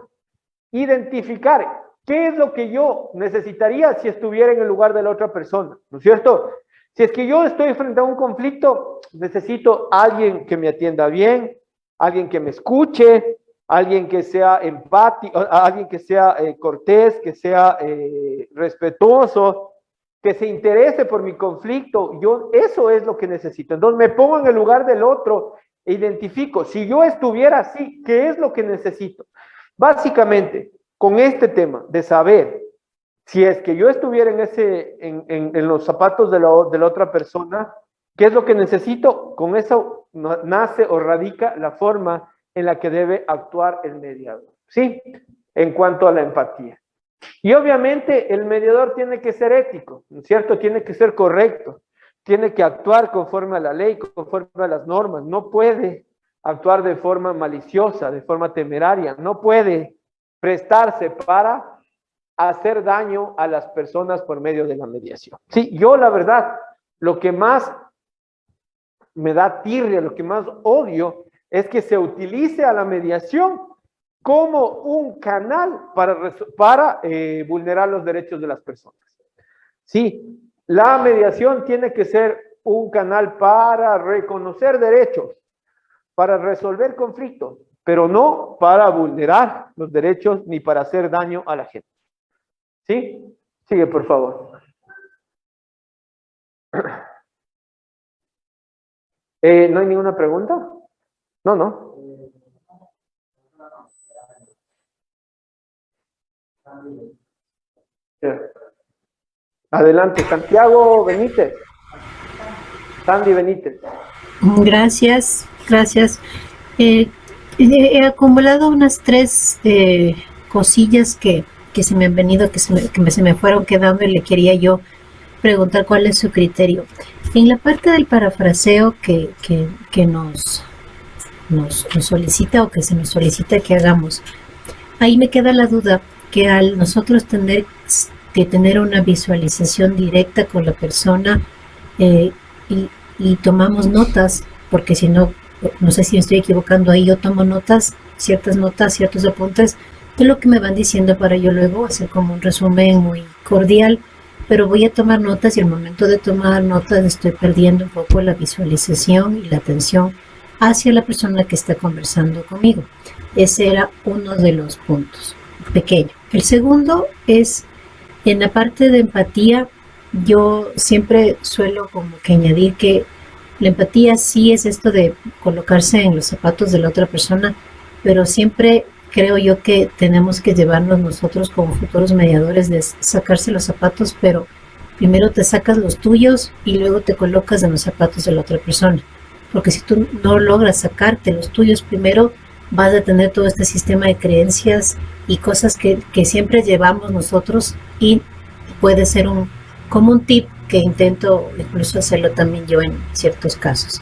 identificar qué es lo que yo necesitaría si estuviera en el lugar de la otra persona, ¿no es cierto? Si es que yo estoy frente a un conflicto, necesito a alguien que me atienda bien, alguien que me escuche, alguien que sea empático, alguien que sea cortés, que sea respetuoso, que se interese por mi conflicto. Yo, eso es lo que necesito. Entonces me pongo en el lugar del otro e identifico, si yo estuviera así, ¿qué es lo que necesito? Básicamente, con este tema de saber si es que yo estuviera en los zapatos de la otra persona, ¿qué es lo que necesito? Con eso nace o radica la forma en la que debe actuar el mediador, ¿sí? En cuanto a la empatía. Y obviamente el mediador tiene que ser ético, ¿no es cierto? Tiene que ser correcto, tiene que actuar conforme a la ley, conforme a las normas, no puede actuar de forma maliciosa, de forma temeraria, no puede prestarse para hacer daño a las personas por medio de la mediación. Sí, yo la verdad, lo que más me da tirria, lo que más odio, es que se utilice a la mediación como un canal para vulnerar los derechos de las personas. Sí, la mediación tiene que ser un canal para reconocer derechos, para resolver conflictos, pero no para vulnerar los derechos ni para hacer daño a la gente. ¿Sí? Sigue, por favor. ¿No hay ninguna pregunta? No. Adelante, Santiago Benítez. Sandy Benítez. Gracias. He acumulado unas 3 cosillas que se me han venido, que se me fueron quedando, y le quería yo preguntar cuál es su criterio. En la parte del parafraseo que nos solicita, o que se nos solicita que hagamos, ahí me queda la duda que al nosotros tener que tener una visualización directa con la persona y tomamos notas, porque si no, no sé si me estoy equivocando ahí, yo tomo notas, ciertos apuntes de lo que me van diciendo para yo luego hacer como un resumen muy cordial, pero voy a tomar notas y al momento de tomar notas estoy perdiendo un poco la visualización y la atención hacia la persona que está conversando conmigo. Ese era uno de los puntos, pequeño. El segundo es, en la parte de empatía, yo siempre suelo como que añadir que la empatía sí es esto de colocarse en los zapatos de la otra persona, pero siempre creo yo que tenemos que llevarnos nosotros como futuros mediadores de sacarse los zapatos, pero primero te sacas los tuyos y luego te colocas en los zapatos de la otra persona. Porque si tú no logras sacarte los tuyos primero, vas a tener todo este sistema de creencias y cosas que siempre llevamos nosotros, y puede ser como un tip que intento incluso hacerlo también yo en ciertos casos,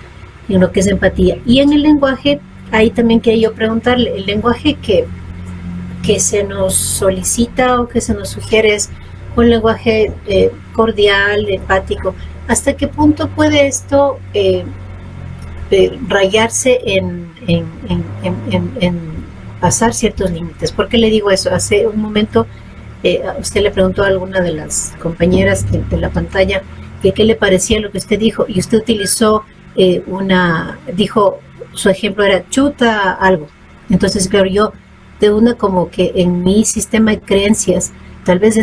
en lo que es empatía. Y en el lenguaje, ahí también quería yo preguntarle, el lenguaje que se nos solicita o que se nos sugiere es un lenguaje cordial, empático. ¿Hasta qué punto puede esto rayarse en pasar ciertos límites? ¿Por qué le digo eso? Hace un momento usted le preguntó a alguna de las compañeras de la pantalla que qué le parecía lo que usted dijo, y usted utilizó dijo, su ejemplo era chuta algo. Entonces, claro, yo de una como que en mi sistema de creencias, tal vez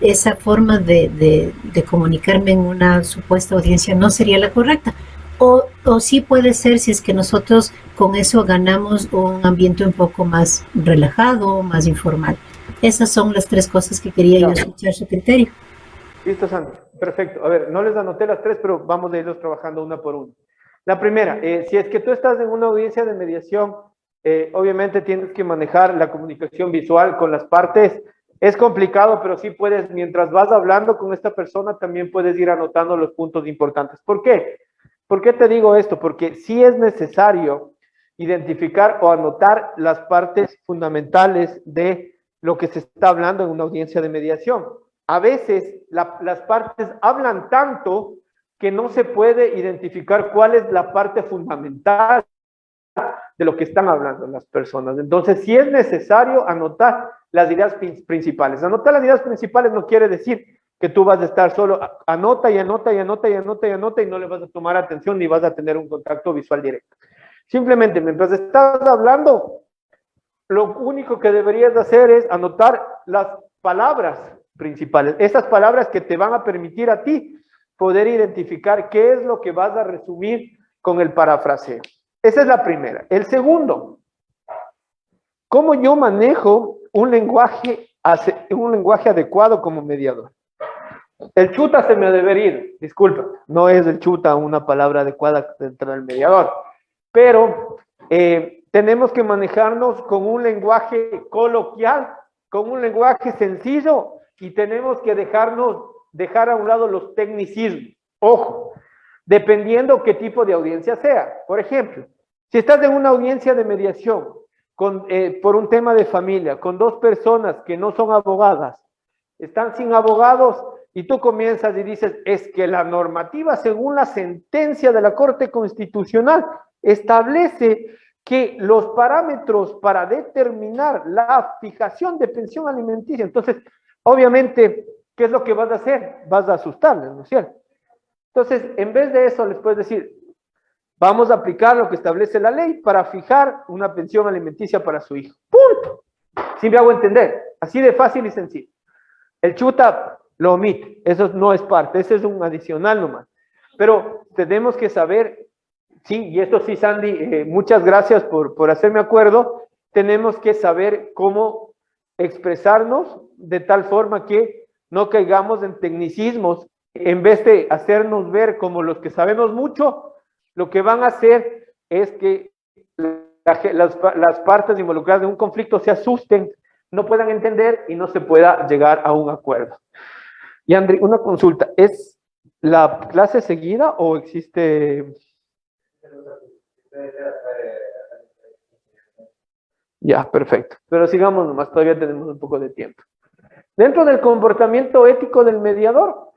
esa forma de comunicarme en una supuesta audiencia no sería la correcta. O sí puede ser si es que nosotros con eso ganamos un ambiente un poco más relajado, más informal. Esas son las tres cosas que quería yo escuchar su criterio. Listo, Sandy. Perfecto. A ver, no les anoté las tres, pero vamos a irlos trabajando una por una. La primera, si es que tú estás en una audiencia de mediación, obviamente tienes que manejar la comunicación visual con las partes. Es complicado, pero sí puedes, mientras vas hablando con esta persona, también puedes ir anotando los puntos importantes. ¿Por qué? ¿Por qué te digo esto? Porque sí es necesario identificar o anotar las partes fundamentales de lo que se está hablando en una audiencia de mediación. A veces las partes hablan tanto que no se puede identificar cuál es la parte fundamental de lo que están hablando las personas. Entonces, sí es necesario anotar las ideas principales. Anotar las ideas principales no quiere decir que tú vas a estar solo, anota y anota y anota y anota y anota y no le vas a tomar atención ni vas a tener un contacto visual directo. Simplemente, mientras estás hablando, lo único que deberías hacer es anotar las palabras principales, esas palabras que te van a permitir a ti poder identificar qué es lo que vas a resumir con el parafraseo. Esa es la primera. El segundo, ¿cómo yo manejo un lenguaje adecuado como mediador? El chuta se me debe ir, disculpa, no es el chuta una palabra adecuada dentro del mediador, pero tenemos que manejarnos con un lenguaje coloquial, con un lenguaje sencillo, y tenemos que dejar a un lado los tecnicismos. Ojo, dependiendo qué tipo de audiencia sea. Por ejemplo, si estás en una audiencia de mediación por un tema de familia, con dos personas que no son abogadas, están sin abogados, y tú comienzas y dices, es que la normativa, según la sentencia de la Corte Constitucional, establece que los parámetros para determinar la fijación de pensión alimenticia, entonces, obviamente, ¿qué es lo que vas a hacer? Vas a asustarles, ¿no es cierto? Entonces, en vez de eso, les puedes decir, vamos a aplicar lo que establece la ley para fijar una pensión alimenticia para su hijo. ¡Punto! ¿Sí me hago entender? Así de fácil y sencillo. El chuta lo omite, eso no es parte, eso es un adicional nomás. Pero tenemos que saber, sí, y esto sí, Sandy, muchas gracias por hacerme acuerdo, tenemos que saber cómo expresarnos de tal forma que no caigamos en tecnicismos. En vez de hacernos ver como los que sabemos mucho, lo que van a hacer es que las partes involucradas en un conflicto se asusten, no puedan entender y no se pueda llegar a un acuerdo. Y Andri, una consulta, ¿es la clase seguida o existe? Ya, perfecto. Pero sigamos nomás, todavía tenemos un poco de tiempo. Dentro del comportamiento ético del mediador,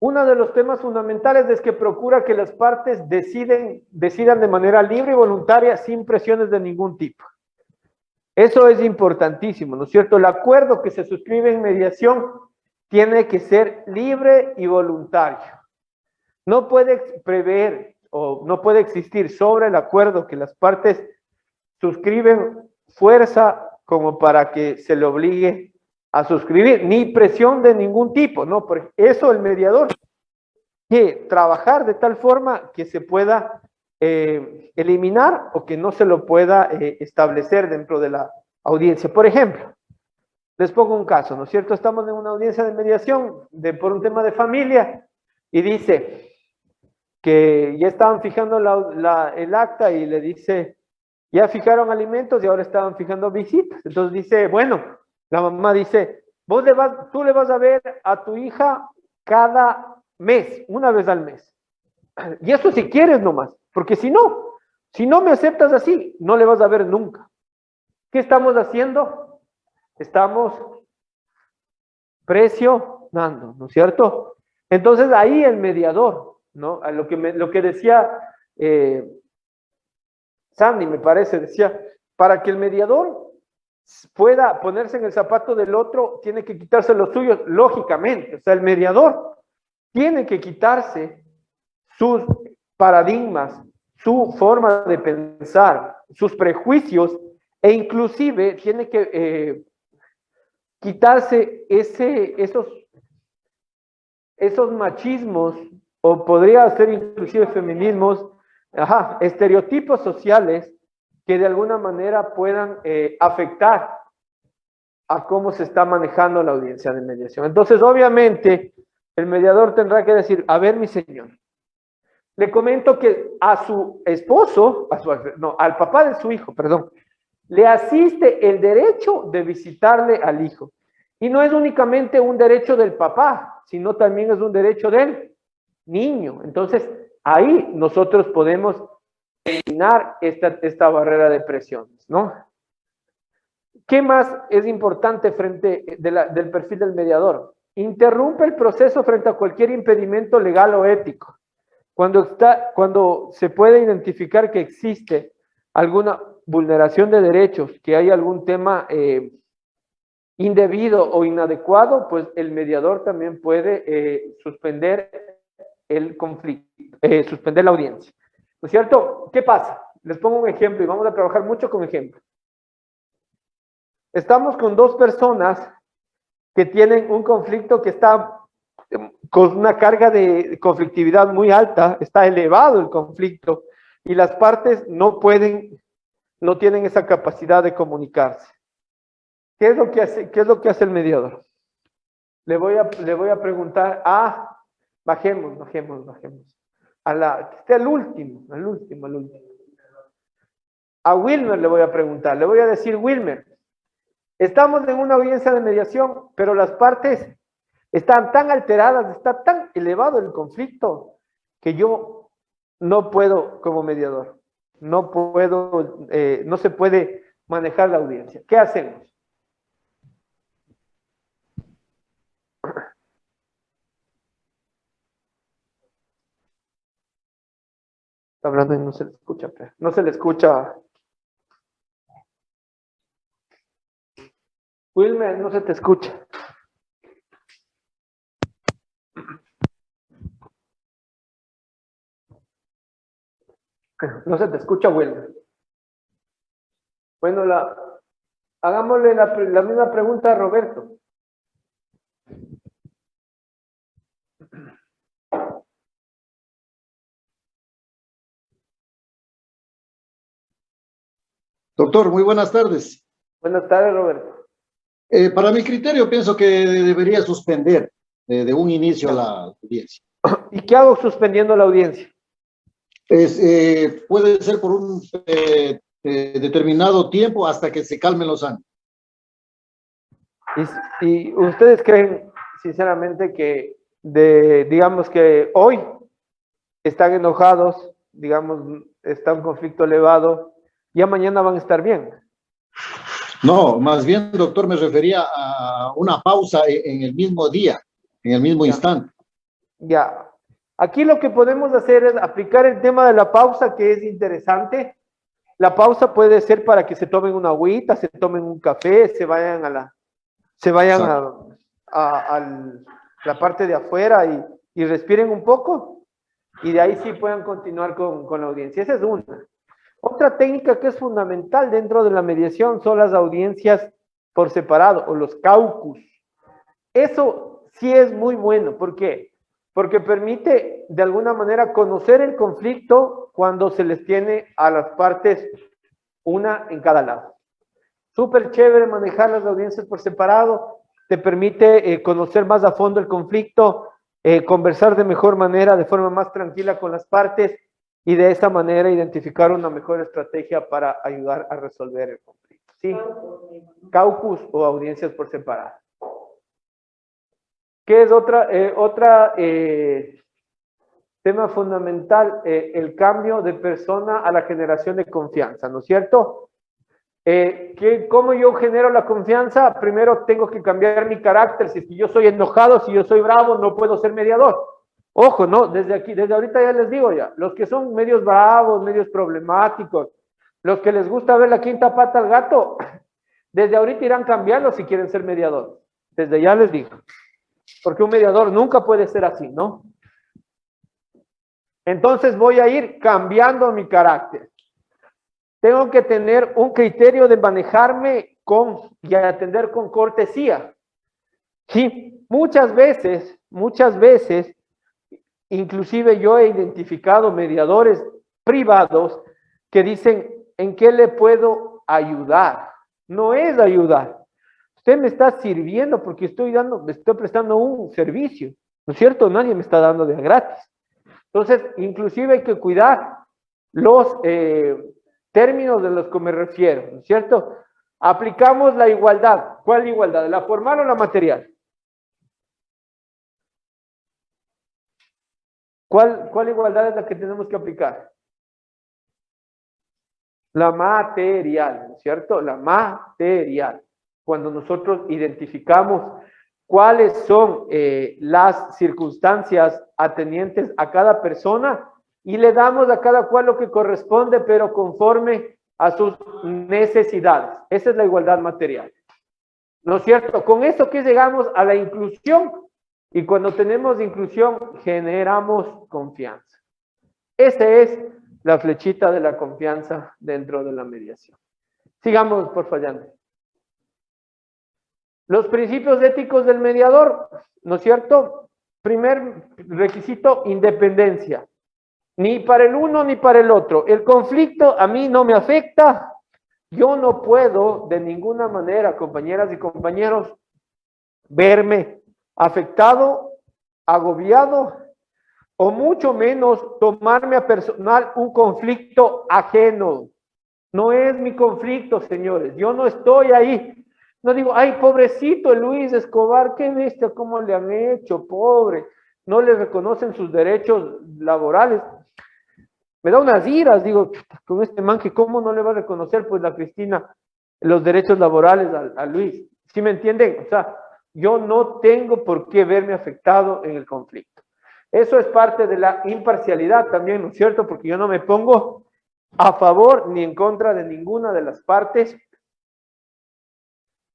uno de los temas fundamentales es que procura que las partes decidan de manera libre y voluntaria sin presiones de ningún tipo. Eso es importantísimo, ¿no es cierto? El acuerdo que se suscribe en mediación tiene que ser libre y voluntario. No puede prever o no puede existir sobre el acuerdo que las partes suscriben fuerza como para que se le obligue a suscribir, ni presión de ningún tipo, ¿no? Por eso el mediador tiene que trabajar de tal forma que se pueda eliminar o que no se lo pueda establecer dentro de la audiencia. Por ejemplo, les pongo un caso, ¿no es cierto? Estamos en una audiencia de mediación por un tema de familia y dice que ya estaban fijando el acta y le dice, ya fijaron alimentos y ahora estaban fijando visitas. Entonces dice, bueno, la mamá dice, tú le vas a ver a tu hija cada mes, una vez al mes. Y eso si quieres nomás, porque si no, Si no me aceptas así, no le vas a ver nunca. ¿Qué estamos haciendo? Estamos presionando, ¿no es cierto? Entonces ahí el mediador, ¿no? A lo que decía Sandy, me parece, decía, para que el mediador pueda ponerse en el zapato del otro, tiene que quitarse lo suyo, lógicamente. O sea, el mediador tiene que quitarse sus paradigmas, su forma de pensar, sus prejuicios, e inclusive tiene que quitarse esos machismos, o podría ser inclusive feminismos, estereotipos sociales que de alguna manera puedan afectar a cómo se está manejando la audiencia de mediación. Entonces, obviamente, el mediador tendrá que decir, a ver, mi señor, le comento que a su esposo, al papá de su hijo, perdón, le asiste el derecho de visitarle al hijo. Y no es únicamente un derecho del papá, sino también es un derecho del niño. Entonces, ahí nosotros podemos eliminar esta barrera de presiones, ¿no? ¿Qué más es importante frente del perfil del mediador? Interrumpe el proceso frente a cualquier impedimento legal o ético. Cuando se puede identificar que existe alguna vulneración de derechos, que hay algún tema indebido o inadecuado, pues el mediador también puede suspender el conflicto, suspender la audiencia. ¿No es cierto? ¿Qué pasa? Les pongo un ejemplo y vamos a trabajar mucho con ejemplos. Estamos con dos personas que tienen un conflicto que está con una carga de conflictividad muy alta, está elevado el conflicto y las partes no tienen esa capacidad de comunicarse. ¿Qué es lo que hace el mediador? Le voy a preguntar, bajemos. Al último. A Wilmer le voy a preguntar, le voy a decir, Wilmer, estamos en una audiencia de mediación, pero las partes están tan alteradas, está tan elevado el conflicto, que yo no puedo como mediador, no se puede manejar la audiencia. ¿Qué hacemos? Está hablando y no se le escucha, no se le escucha. Wilmer, no se te escucha. No se te escucha, Wilmer. Bueno, hagámosle la misma pregunta a Roberto. Doctor, muy buenas tardes. Buenas tardes, Roberto. Para mi criterio, pienso que debería suspender de un inicio a la audiencia. ¿Y qué hago suspendiendo la audiencia? Puede ser por un determinado tiempo hasta que se calmen los ánimos. ¿Y ustedes creen, sinceramente, que digamos que hoy están enojados, digamos, está un conflicto elevado, ya mañana van a estar bien? No, más bien, doctor, me refería a una pausa en el mismo día, en el mismo instante. Ya. Aquí lo que podemos hacer es aplicar el tema de la pausa, que es interesante. La pausa puede ser para que se tomen una agüita, se tomen un café, se vayan a la parte de afuera y respiren un poco, y de ahí sí puedan continuar con la audiencia. Esa es una. Otra técnica que es fundamental dentro de la mediación son las audiencias por separado o los caucus. Eso sí es muy bueno. ¿Por qué? Porque permite de alguna manera conocer el conflicto cuando se les tiene a las partes una en cada lado. Súper chévere manejar las audiencias por separado, te permite conocer más a fondo el conflicto, conversar de mejor manera, de forma más tranquila con las partes, y de esa manera identificar una mejor estrategia para ayudar a resolver el conflicto. ¿Sí? Caucus o audiencias por separado. ¿Qué es otra tema fundamental, el cambio de persona a la generación de confianza, ¿no es cierto? ¿Cómo yo genero la confianza? Primero tengo que cambiar mi carácter. Si es que yo soy enojado, si yo soy bravo, no puedo ser mediador. Ojo, ¿no? Desde aquí, desde ahorita ya les digo ya, los que son medios bravos, medios problemáticos, los que les gusta ver la quinta pata al gato, desde ahorita irán cambiando si quieren ser mediadores. Desde ya les digo. Porque un mediador nunca puede ser así, ¿no? Entonces voy a ir cambiando mi carácter. Tengo que tener un criterio de manejarme y atender con cortesía. Sí, muchas veces, inclusive yo he identificado mediadores privados que dicen, ¿en qué le puedo ayudar? No es ayudar. Usted me está sirviendo porque me estoy prestando un servicio, ¿no es cierto? Nadie me está dando de gratis. Entonces, inclusive hay que cuidar los términos de los que me refiero, ¿no es cierto? Aplicamos la igualdad. ¿Cuál igualdad? ¿La formal o la material? ¿Cuál igualdad es la que tenemos que aplicar? La material, ¿no es cierto? La material. Cuando nosotros identificamos cuáles son las circunstancias atendientes a cada persona y le damos a cada cual lo que corresponde, pero conforme a sus necesidades. Esa es la igualdad material. ¿No es cierto? Con eso que llegamos a la inclusión, y cuando tenemos inclusión generamos confianza. Esa es la flechita de la confianza dentro de la mediación. Sigamos, por favor. Los principios éticos del mediador, ¿no es cierto? Primer requisito, independencia. Ni para el uno ni para el otro. El conflicto a mí no me afecta. Yo no puedo de ninguna manera, compañeras y compañeros, verme afectado, agobiado, o mucho menos tomarme a personal un conflicto ajeno. No es mi conflicto, señores. Yo no estoy ahí. No digo, ay, pobrecito Luis Escobar, qué bestia, cómo le han hecho, pobre. No le reconocen sus derechos laborales. Me da unas iras, digo, con este man que cómo no le va a reconocer, pues la Cristina, los derechos laborales a Luis. ¿Sí me entienden? O sea, yo no tengo por qué verme afectado en el conflicto. Eso es parte de la imparcialidad también, ¿no es cierto? Porque yo no me pongo a favor ni en contra de ninguna de las partes.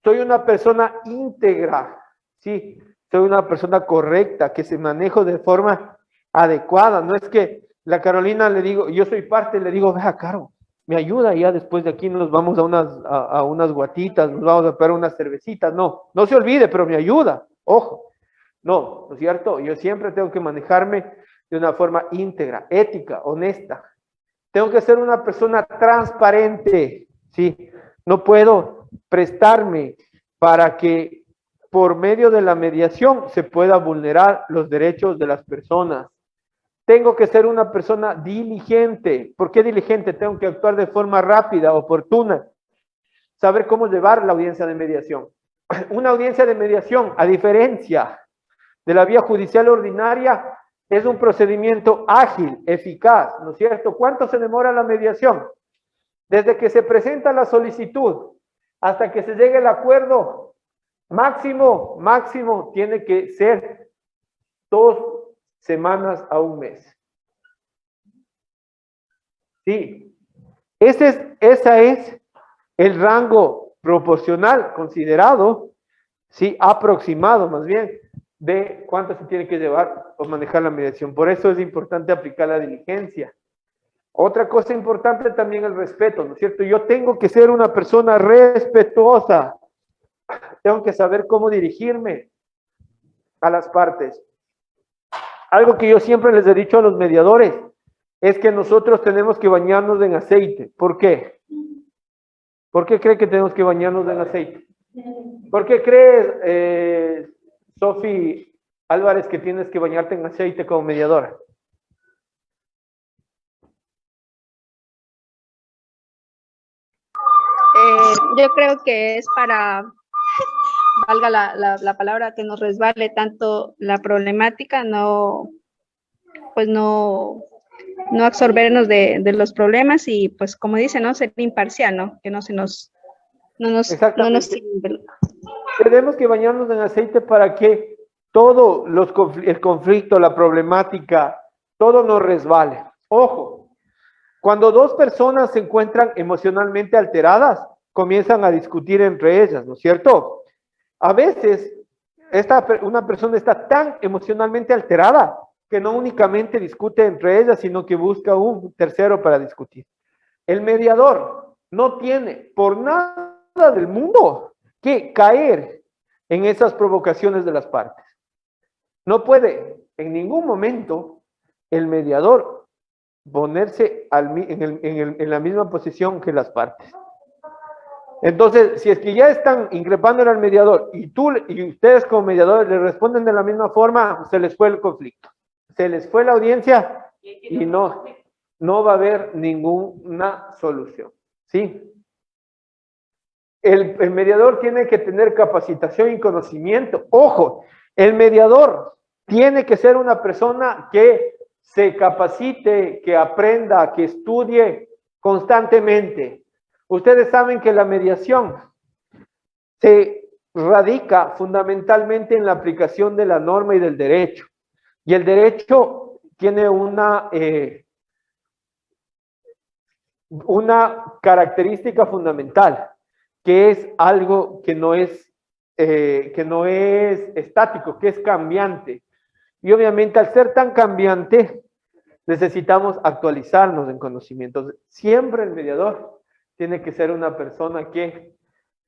Soy una persona íntegra, sí, soy una persona correcta, que se manejo de forma adecuada. No es que la Carolina le digo, yo soy parte, le digo, vea, Caro, me ayuda, y ya después de aquí nos vamos a unas guatitas, nos vamos a pegar unas cervecitas. No se olvide, pero me ayuda, ojo. ¿No es cierto? Yo siempre tengo que manejarme de una forma íntegra, ética, honesta. Tengo que ser una persona transparente, ¿sí? No puedo prestarme para que por medio de la mediación se pueda vulnerar los derechos de las personas. Tengo que ser una persona diligente. ¿Por qué diligente? Tengo que actuar de forma rápida, oportuna. Saber cómo llevar la audiencia de mediación. Una audiencia de mediación, a diferencia de la vía judicial ordinaria, es un procedimiento ágil, eficaz, ¿no es cierto? ¿Cuánto se demora la mediación? Desde que se presenta la solicitud hasta que se llegue el acuerdo, máximo tiene que ser 2 semanas a 1 mes. Sí, ese es el rango proporcional considerado, sí, aproximado más bien, de cuánto se tiene que llevar o manejar la mediación. Por eso es importante aplicar la diligencia. Otra cosa importante también el respeto, ¿no es cierto? Yo tengo que ser una persona respetuosa. Tengo que saber cómo dirigirme a las partes. Algo que yo siempre les he dicho a los mediadores es que nosotros tenemos que bañarnos en aceite. ¿Por qué? ¿Por qué cree que tenemos que bañarnos en aceite? ¿Por qué crees, Sofi Álvarez, que tienes que bañarte en aceite como mediadora? Yo creo que es para, valga la palabra, que nos resbale tanto la problemática, no pues no absorbernos de los problemas y pues como dice, ¿no? Ser imparcial, ¿no? Que no nos Tenemos que bañarnos en aceite para que todo el conflicto, la problemática, todo nos resbale. Ojo, cuando dos personas se encuentran emocionalmente alteradas, comienzan a discutir entre ellas, ¿no es cierto? A veces una persona está tan emocionalmente alterada que no únicamente discute entre ellas, sino que busca un tercero para discutir. El mediador no tiene por nada del mundo que caer en esas provocaciones de las partes. No puede en ningún momento el mediador ponerse en la misma posición que las partes. Entonces, si es que ya están increpando al mediador y ustedes como mediadores le responden de la misma forma, se les fue el conflicto, se les fue la audiencia y no va a haber ninguna solución, ¿sí? El mediador tiene que tener capacitación y conocimiento. Ojo, el mediador tiene que ser una persona que se capacite, que aprenda, que estudie constantemente. Ustedes saben que la mediación se radica fundamentalmente en la aplicación de la norma y del derecho. Y el derecho tiene una característica fundamental, que es algo que no es estático, que es cambiante. Y obviamente al ser tan cambiante, necesitamos actualizarnos en conocimientos. Siempre el mediador tiene que ser una persona que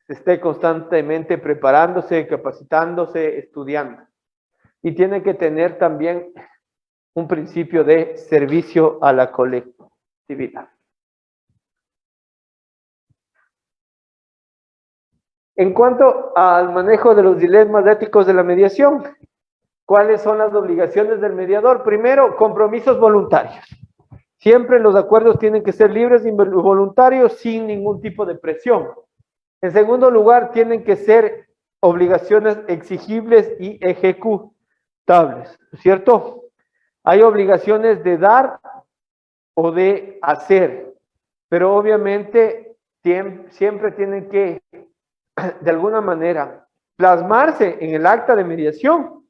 esté constantemente preparándose, capacitándose, estudiando. Y tiene que tener también un principio de servicio a la colectividad. En cuanto al manejo de los dilemas éticos de la mediación, ¿cuáles son las obligaciones del mediador? Primero, compromisos voluntarios. Siempre los acuerdos tienen que ser libres y voluntarios sin ningún tipo de presión. En segundo lugar, tienen que ser obligaciones exigibles y ejecutables, ¿no es cierto? Hay obligaciones de dar o de hacer, pero obviamente siempre tienen que, de alguna manera, plasmarse en el acta de mediación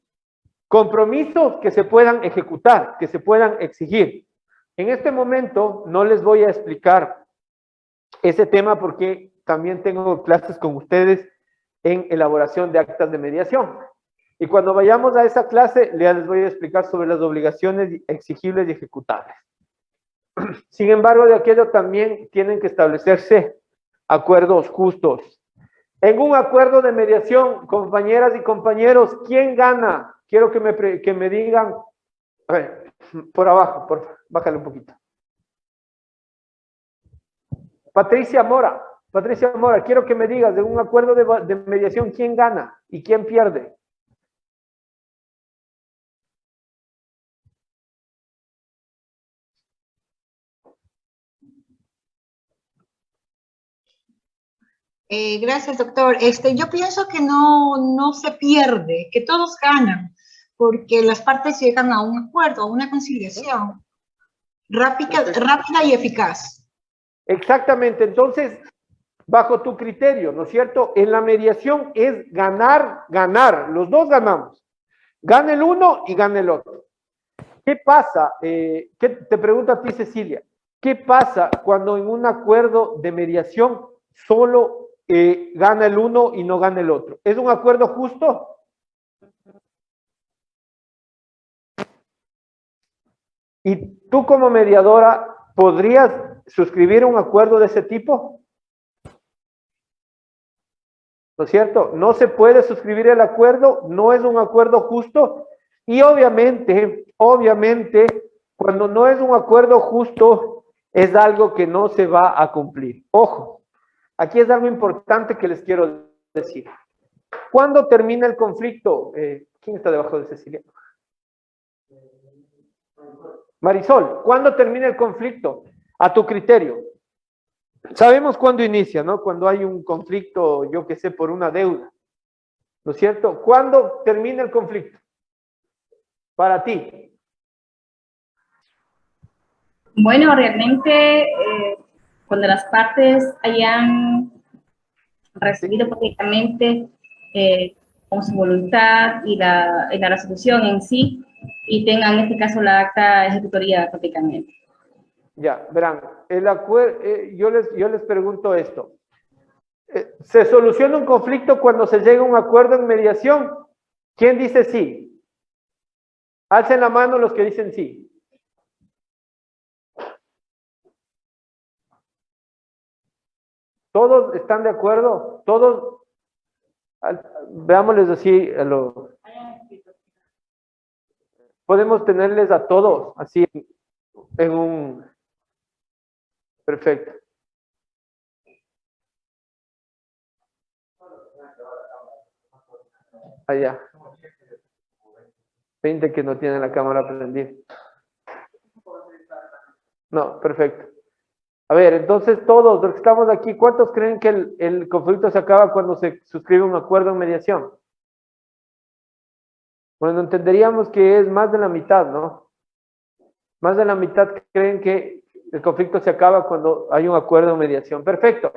compromisos que se puedan ejecutar, que se puedan exigir. En este momento no les voy a explicar ese tema porque también tengo clases con ustedes en elaboración de actas de mediación. Y cuando vayamos a esa clase, les voy a explicar sobre las obligaciones exigibles y ejecutables. Sin embargo, de aquello también tienen que establecerse acuerdos justos. En un acuerdo de mediación, compañeras y compañeros, ¿quién gana? Quiero que me digan, a ver, por abajo, por favor, bájale un poquito. Patricia Mora, quiero que me digas de un acuerdo de mediación, ¿quién gana y quién pierde? Gracias, doctor. Yo pienso que no se pierde, que todos ganan, porque las partes llegan a un acuerdo, a una conciliación rápida y eficaz. Exactamente. Entonces, bajo tu criterio, ¿no es cierto? En la mediación es ganar, ganar. Los dos ganamos. Gana el uno y gana el otro. ¿Qué pasa? Te pregunto a ti, Cecilia. ¿Qué pasa cuando en un acuerdo de mediación solo gana el uno y no gana el otro? ¿Es un acuerdo justo? ¿Y tú como mediadora podrías suscribir un acuerdo de ese tipo? ¿No es cierto? No se puede suscribir el acuerdo, no es un acuerdo justo y obviamente, cuando no es un acuerdo justo, es algo que no se va a cumplir. Ojo, aquí es algo importante que les quiero decir. ¿Cuándo termina el conflicto? ¿Quién está debajo de Cecilia? Marisol, ¿cuándo termina el conflicto? A tu criterio. Sabemos cuándo inicia, ¿no? Cuando hay un conflicto, yo que sé, por una deuda. ¿No es cierto? ¿Cuándo termina el conflicto? Para ti. Bueno, realmente cuando las partes hayan recibido públicamente con su voluntad y la resolución en sí, y tengan en este caso la acta ejecutoria públicamente. Ya, verán, yo les pregunto esto. ¿Se soluciona un conflicto cuando se llega a un acuerdo en mediación? ¿Quién dice sí? Alcen la mano los que dicen sí. ¿Todos están de acuerdo? ¿Todos? Veámosles así, podemos tenerles a todos así en un... Perfecto. Allá. 20 que no tienen la cámara prendida. No, perfecto. A ver, entonces todos los que estamos aquí, ¿cuántos creen que el conflicto se acaba cuando se suscribe un acuerdo en mediación? Bueno, entenderíamos que es más de la mitad, ¿no? Más de la mitad creen que el conflicto se acaba cuando hay un acuerdo en mediación. Perfecto.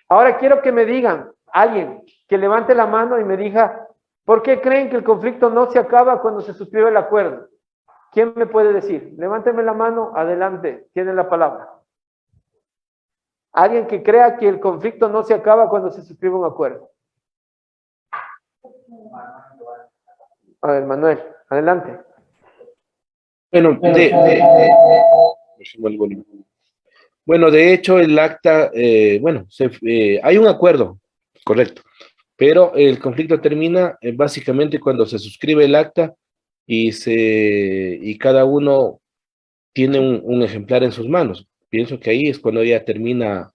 Ahora quiero que me digan, alguien que levante la mano y me diga, ¿por qué creen que el conflicto no se acaba cuando se suscribe el acuerdo? ¿Quién me puede decir? Levánteme la mano, adelante, tienen la palabra. Alguien que crea que el conflicto no se acaba cuando se suscribe un acuerdo. A ver, Manuel, adelante. Bueno, bueno, de hecho, el acta, hay un acuerdo, correcto, pero el conflicto termina básicamente cuando se suscribe el acta y cada uno tiene un ejemplar en sus manos. Pienso que ahí es cuando ya termina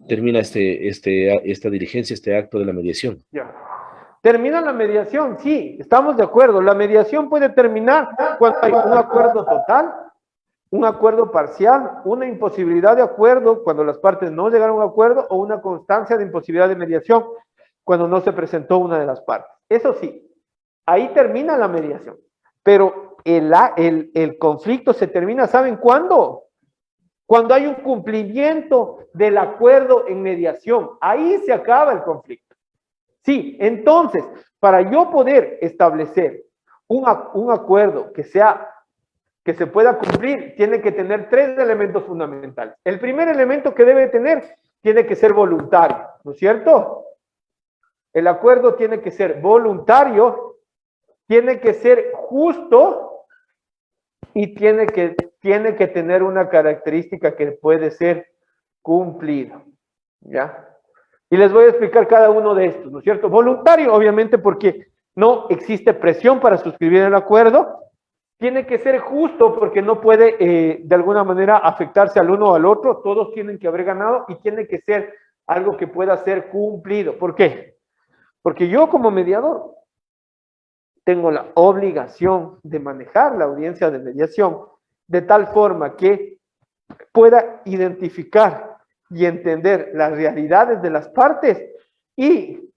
esta diligencia, este acto de la mediación. Ya. ¿Termina la mediación? Sí, estamos de acuerdo. La mediación puede terminar cuando hay un acuerdo total, un acuerdo parcial, una imposibilidad de acuerdo cuando las partes no llegaron a un acuerdo o una constancia de imposibilidad de mediación cuando no se presentó una de las partes. Eso sí, ahí termina la mediación. Pero el conflicto se termina, ¿saben cuándo? Cuando hay un cumplimiento del acuerdo en mediación. Ahí se acaba el conflicto. Sí, entonces, para yo poder establecer un acuerdo que se pueda cumplir, tiene que tener 3 elementos fundamentales. El primer elemento que debe tener tiene que ser voluntario, ¿no es cierto? El acuerdo tiene que ser voluntario, tiene que ser justo y tiene que tener una característica que puede ser cumplido, ¿ya? Y les voy a explicar cada uno de estos, ¿no es cierto? Voluntario, obviamente, porque no existe presión para suscribir el acuerdo. Tiene que ser justo porque no puede, de alguna manera, afectarse al uno o al otro. Todos tienen que haber ganado y tiene que ser algo que pueda ser cumplido. ¿Por qué? Porque yo como mediador tengo la obligación de manejar la audiencia de mediación de tal forma que pueda identificar y entender las realidades de las partes y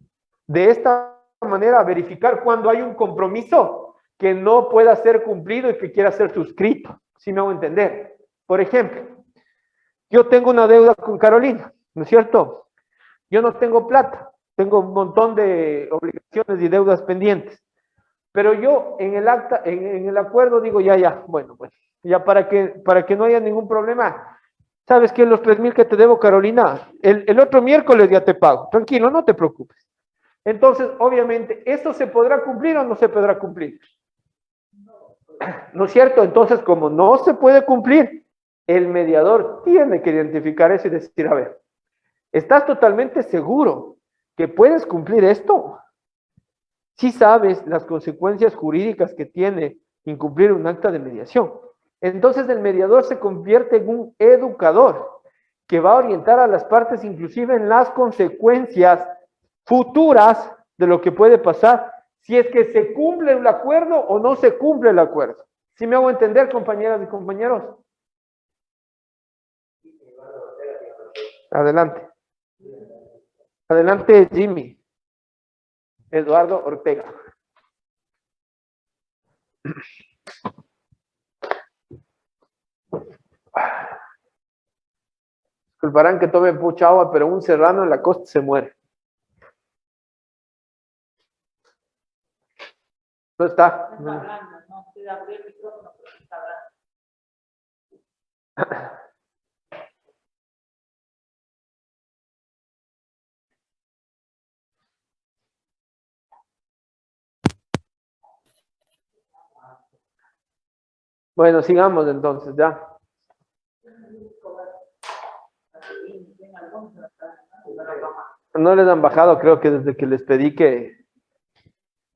de esta manera verificar cuando hay un compromiso que no pueda ser cumplido y que quiera ser suscrito, si me hago entender. Por ejemplo, yo tengo una deuda con Carolina, ¿no es cierto? Yo no tengo plata, tengo un montón de obligaciones y deudas pendientes, pero yo en el acta, en el acuerdo digo, bueno, pues, ya para que no haya ningún problema. ¿Sabes que los 3,000 que te debo, Carolina, el otro miércoles ya te pago? Tranquilo, no te preocupes. Entonces, obviamente, ¿esto se podrá cumplir o no se podrá cumplir? ¿No es cierto? Entonces, como no se puede cumplir, el mediador tiene que identificar eso y decir, a ver, ¿estás totalmente seguro que puedes cumplir esto? Si sabes las consecuencias jurídicas que tiene incumplir un acta de mediación. Entonces el mediador se convierte en un educador que va a orientar a las partes inclusive en las consecuencias futuras de lo que puede pasar si es que se cumple el acuerdo o no se cumple el acuerdo. ¿Sí me hago entender, compañeras y compañeros? Adelante. Adelante, Jimmy. Eduardo Ortega. Disculparán que tome mucha agua, pero un serrano en la costa se muere. No está. No. Bueno, sigamos entonces, ya. No les han bajado, creo que desde que les pedí que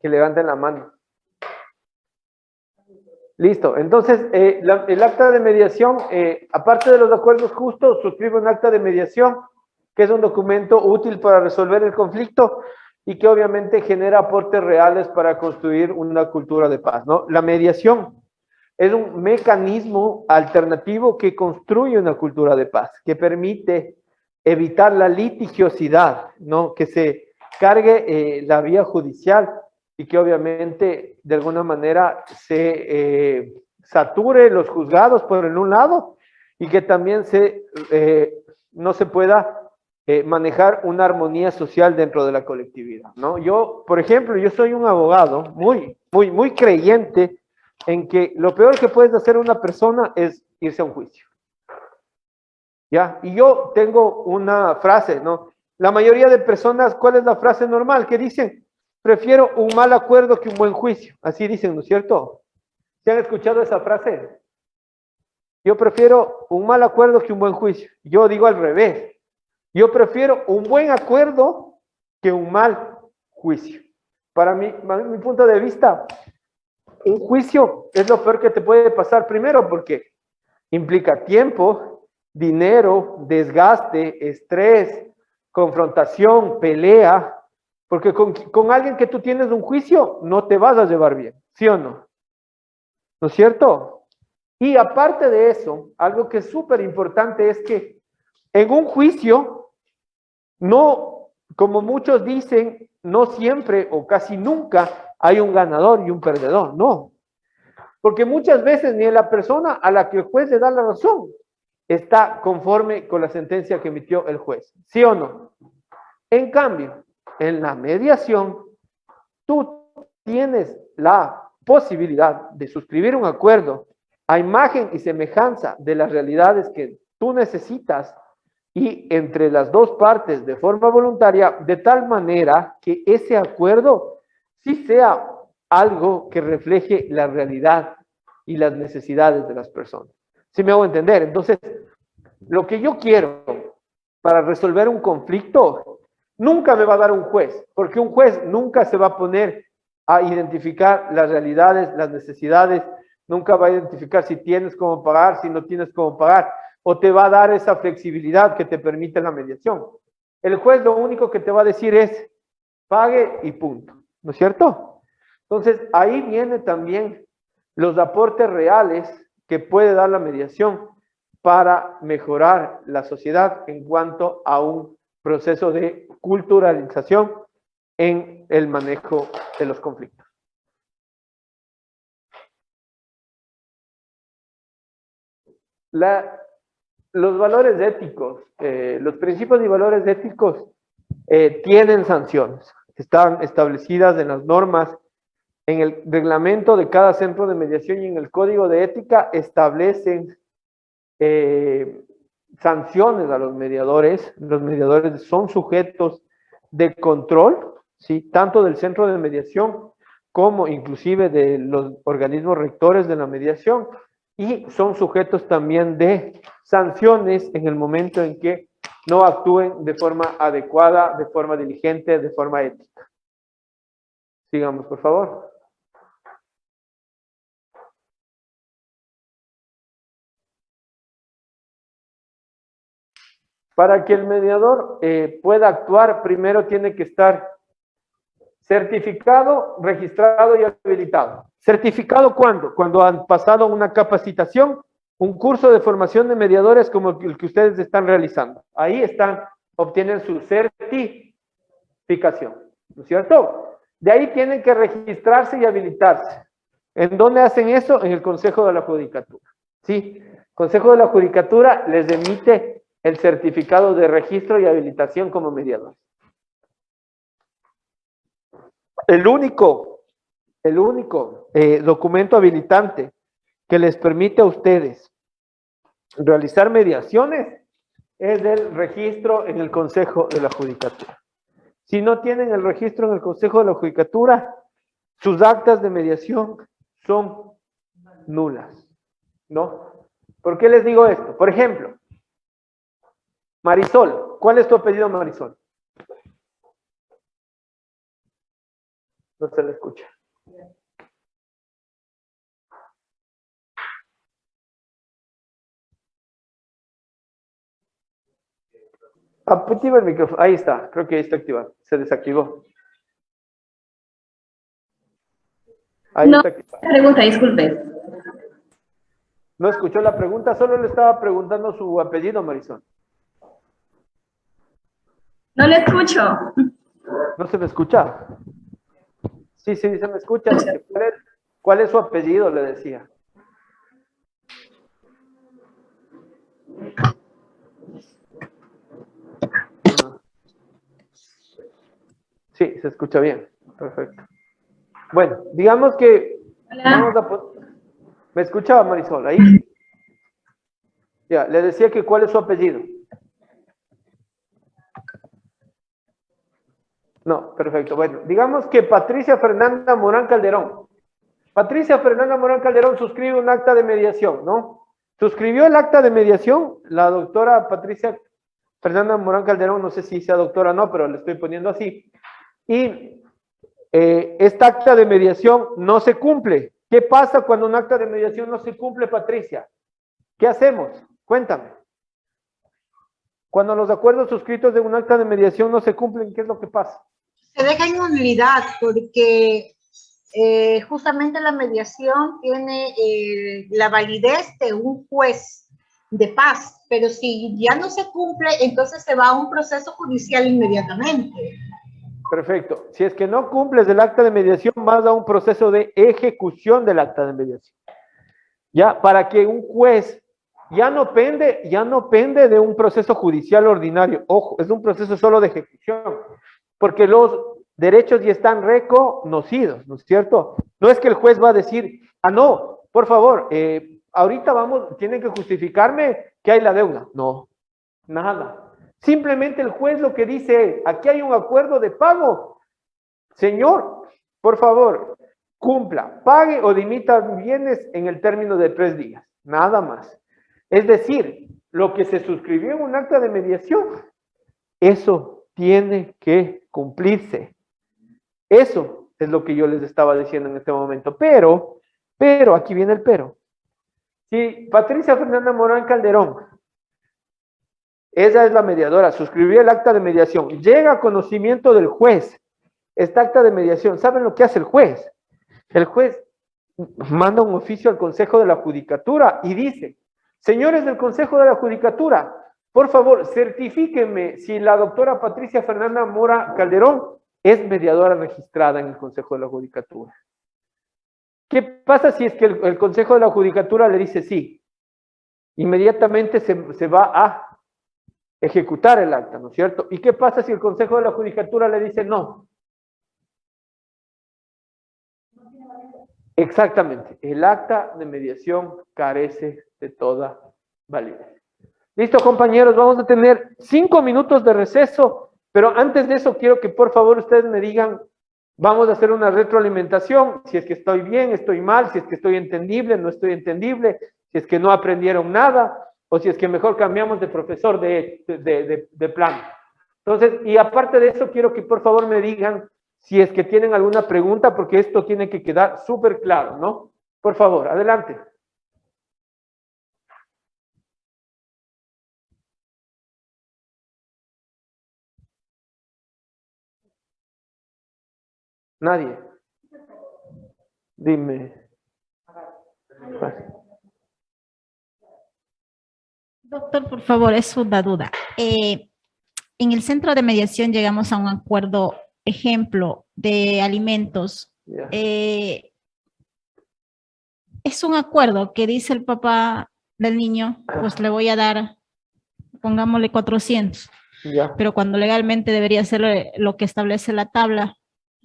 levanten la mano. Listo, entonces el acta de mediación, aparte de los acuerdos justos, suscribe un acta de mediación, que es un documento útil para resolver el conflicto y que obviamente genera aportes reales para construir una cultura de paz, ¿no? La mediación es un mecanismo alternativo que construye una cultura de paz, que permite evitar la litigiosidad, ¿no? Que se cargue la vía judicial y que obviamente de alguna manera se sature los juzgados por un lado y que también no se pueda manejar una armonía social dentro de la colectividad, ¿no? Yo, por ejemplo, yo soy un abogado muy creyente en que lo peor que puedes hacer una persona es irse a un juicio. ¿Ya? Y yo tengo una frase, ¿no? La mayoría de personas, ¿cuál es la frase normal? Que dicen, prefiero un mal acuerdo que un buen juicio. Así dicen, ¿no es cierto? ¿Se han escuchado esa frase? Yo prefiero un mal acuerdo que un buen juicio. Yo digo al revés. Yo prefiero un buen acuerdo que un mal juicio. Para mí, mi punto de vista, un juicio es lo peor que te puede pasar primero porque implica tiempo, dinero, desgaste, estrés, confrontación, pelea, porque con alguien que tú tienes un juicio no te vas a llevar bien, ¿sí o no? ¿No es cierto? Y aparte de eso, algo que es súper importante es que en un juicio, no, como muchos dicen, no siempre o casi nunca hay un ganador y un perdedor, no. Porque muchas veces ni la persona a la que el juez le da la razón está conforme con la sentencia que emitió el juez, ¿sí o no? En cambio, en la mediación, tú tienes la posibilidad de suscribir un acuerdo a imagen y semejanza de las realidades que tú necesitas y entre las dos partes de forma voluntaria, de tal manera que ese acuerdo sí sea algo que refleje la realidad y las necesidades de las personas. ¿Sí me hago entender? Entonces, lo que yo quiero para resolver un conflicto nunca me va a dar un juez, porque un juez nunca se va a poner a identificar las realidades, las necesidades, nunca va a identificar si tienes cómo pagar, si no tienes cómo pagar, o te va a dar esa flexibilidad que te permite la mediación. El juez lo único que te va a decir es, pague y punto, ¿no es cierto? Entonces, ahí viene también los aportes reales que puede dar la mediación para mejorar la sociedad en cuanto a un proceso de culturalización en el manejo de los conflictos. Los valores éticos, los principios y valores éticos tienen sanciones, están establecidas en las normas, en el reglamento de cada centro de mediación y en el código de ética establecen sanciones a los mediadores son sujetos de control, ¿sí? Tanto del centro de mediación como inclusive de los organismos rectores de la mediación, y son sujetos también de sanciones en el momento en que no actúen de forma adecuada, de forma diligente, de forma ética. Sigamos, por favor. Para que el mediador pueda actuar, primero tiene que estar certificado, registrado y habilitado. ¿Certificado cuándo? Cuando han pasado una capacitación, un curso de formación de mediadores como el que ustedes están realizando. Ahí obtienen su certificación, ¿no es cierto? De ahí tienen que registrarse y habilitarse. ¿En dónde hacen eso? En el Consejo de la Judicatura, ¿sí? El Consejo de la Judicatura les emite el certificado de registro y habilitación como mediador. El único documento habilitante que les permite a ustedes realizar mediaciones es el registro en el Consejo de la Judicatura. Si no tienen el registro en el Consejo de la Judicatura, sus actas de mediación son nulas, ¿no? ¿Por qué les digo esto? Por ejemplo, Marisol, ¿cuál es tu apellido, Marisol? No se le escucha. Activa el micrófono. Ahí está, creo que ahí está activado. Se desactivó. Ahí No, está activado. pregunta, disculpe. No escuchó la pregunta, solo le estaba preguntando su apellido, Marisol. No le escucho. ¿No se me escucha? Sí, sí, se me escucha. ¿Cuál es su apellido? Le decía. Sí, se escucha bien. Perfecto. Bueno, digamos que vamos a ¿me escuchaba, Marisol? Ahí. Ya, le decía que cuál es su apellido. No, perfecto. Bueno, digamos que Patricia Fernanda Morán Calderón. Patricia Fernanda Morán Calderón suscribe un acta de mediación, ¿no? Suscribió el acta de mediación la doctora Patricia Fernanda Morán Calderón, no sé si sea doctora o no, pero le estoy poniendo así. Y esta acta de mediación no se cumple. ¿Qué pasa cuando un acta de mediación no se cumple, Patricia? ¿Qué hacemos? Cuéntame. Cuando los acuerdos suscritos de un acta de mediación no se cumplen, ¿qué es lo que pasa? Se deja en nulidad porque justamente la mediación tiene la validez de un juez de paz, pero si ya no se cumple, entonces se va a un proceso judicial inmediatamente. Perfecto. Si es que no cumples el acta de mediación, vas a un proceso de ejecución del acta de mediación. Ya, para que un juez ya no pende de un proceso judicial ordinario. Ojo, es un proceso solo de ejecución, porque los derechos ya están reconocidos, ¿no es cierto? No es que el juez va a decir, ah, no, por favor, ahorita tienen que justificarme que hay la deuda. No, nada. Simplemente el juez lo que dice, aquí hay un acuerdo de pago. Señor, por favor, cumpla, pague o dimita bienes en el término de 3 días. Nada más. Es decir, lo que se suscribió en un acta de mediación, eso tiene que cumplirse. Eso es lo que yo les estaba diciendo en este momento. Pero, aquí viene el pero. Si Patricia Fernanda Morán Calderón, ella es la mediadora, suscribió el acta de mediación, llega a conocimiento del juez, esta acta de mediación, ¿saben lo que hace el juez? El juez manda un oficio al Consejo de la Judicatura y dice, señores del Consejo de la Judicatura, por favor, certifíquenme si la doctora Patricia Fernanda Mora Calderón es mediadora registrada en el Consejo de la Judicatura. ¿Qué pasa si es que el Consejo de la Judicatura le dice sí? Inmediatamente se va a ejecutar el acta, ¿no es cierto? ¿Y qué pasa si el Consejo de la Judicatura le dice no? Exactamente, el acta de mediación carece de toda validez. Listo, compañeros, vamos a tener 5 minutos de receso, pero antes de eso quiero que por favor ustedes me digan, vamos a hacer una retroalimentación, si es que estoy bien, estoy mal, si es que estoy entendible, no estoy entendible, si es que no aprendieron nada, o si es que mejor cambiamos de profesor de plan. Entonces, y aparte de eso, quiero que por favor me digan si es que tienen alguna pregunta, porque esto tiene que quedar súper claro, ¿no? Por favor, adelante. Nadie. Dime. Doctor, por favor, es una duda. En el centro de mediación llegamos a un acuerdo, ejemplo, de alimentos. Es un acuerdo que dice el papá del niño, pues le voy a dar pongámosle 400. Ya. Pero cuando legalmente debería ser lo que establece la tabla,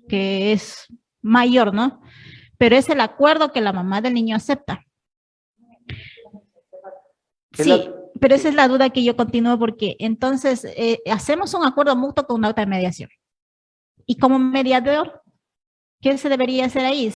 que es mayor, ¿no? Pero es el acuerdo que la mamá del niño acepta. Sí, pero esa es la duda que yo continúo, porque entonces hacemos un acuerdo mutuo con una auto de mediación. Y como mediador, ¿qué se debería hacer ahí?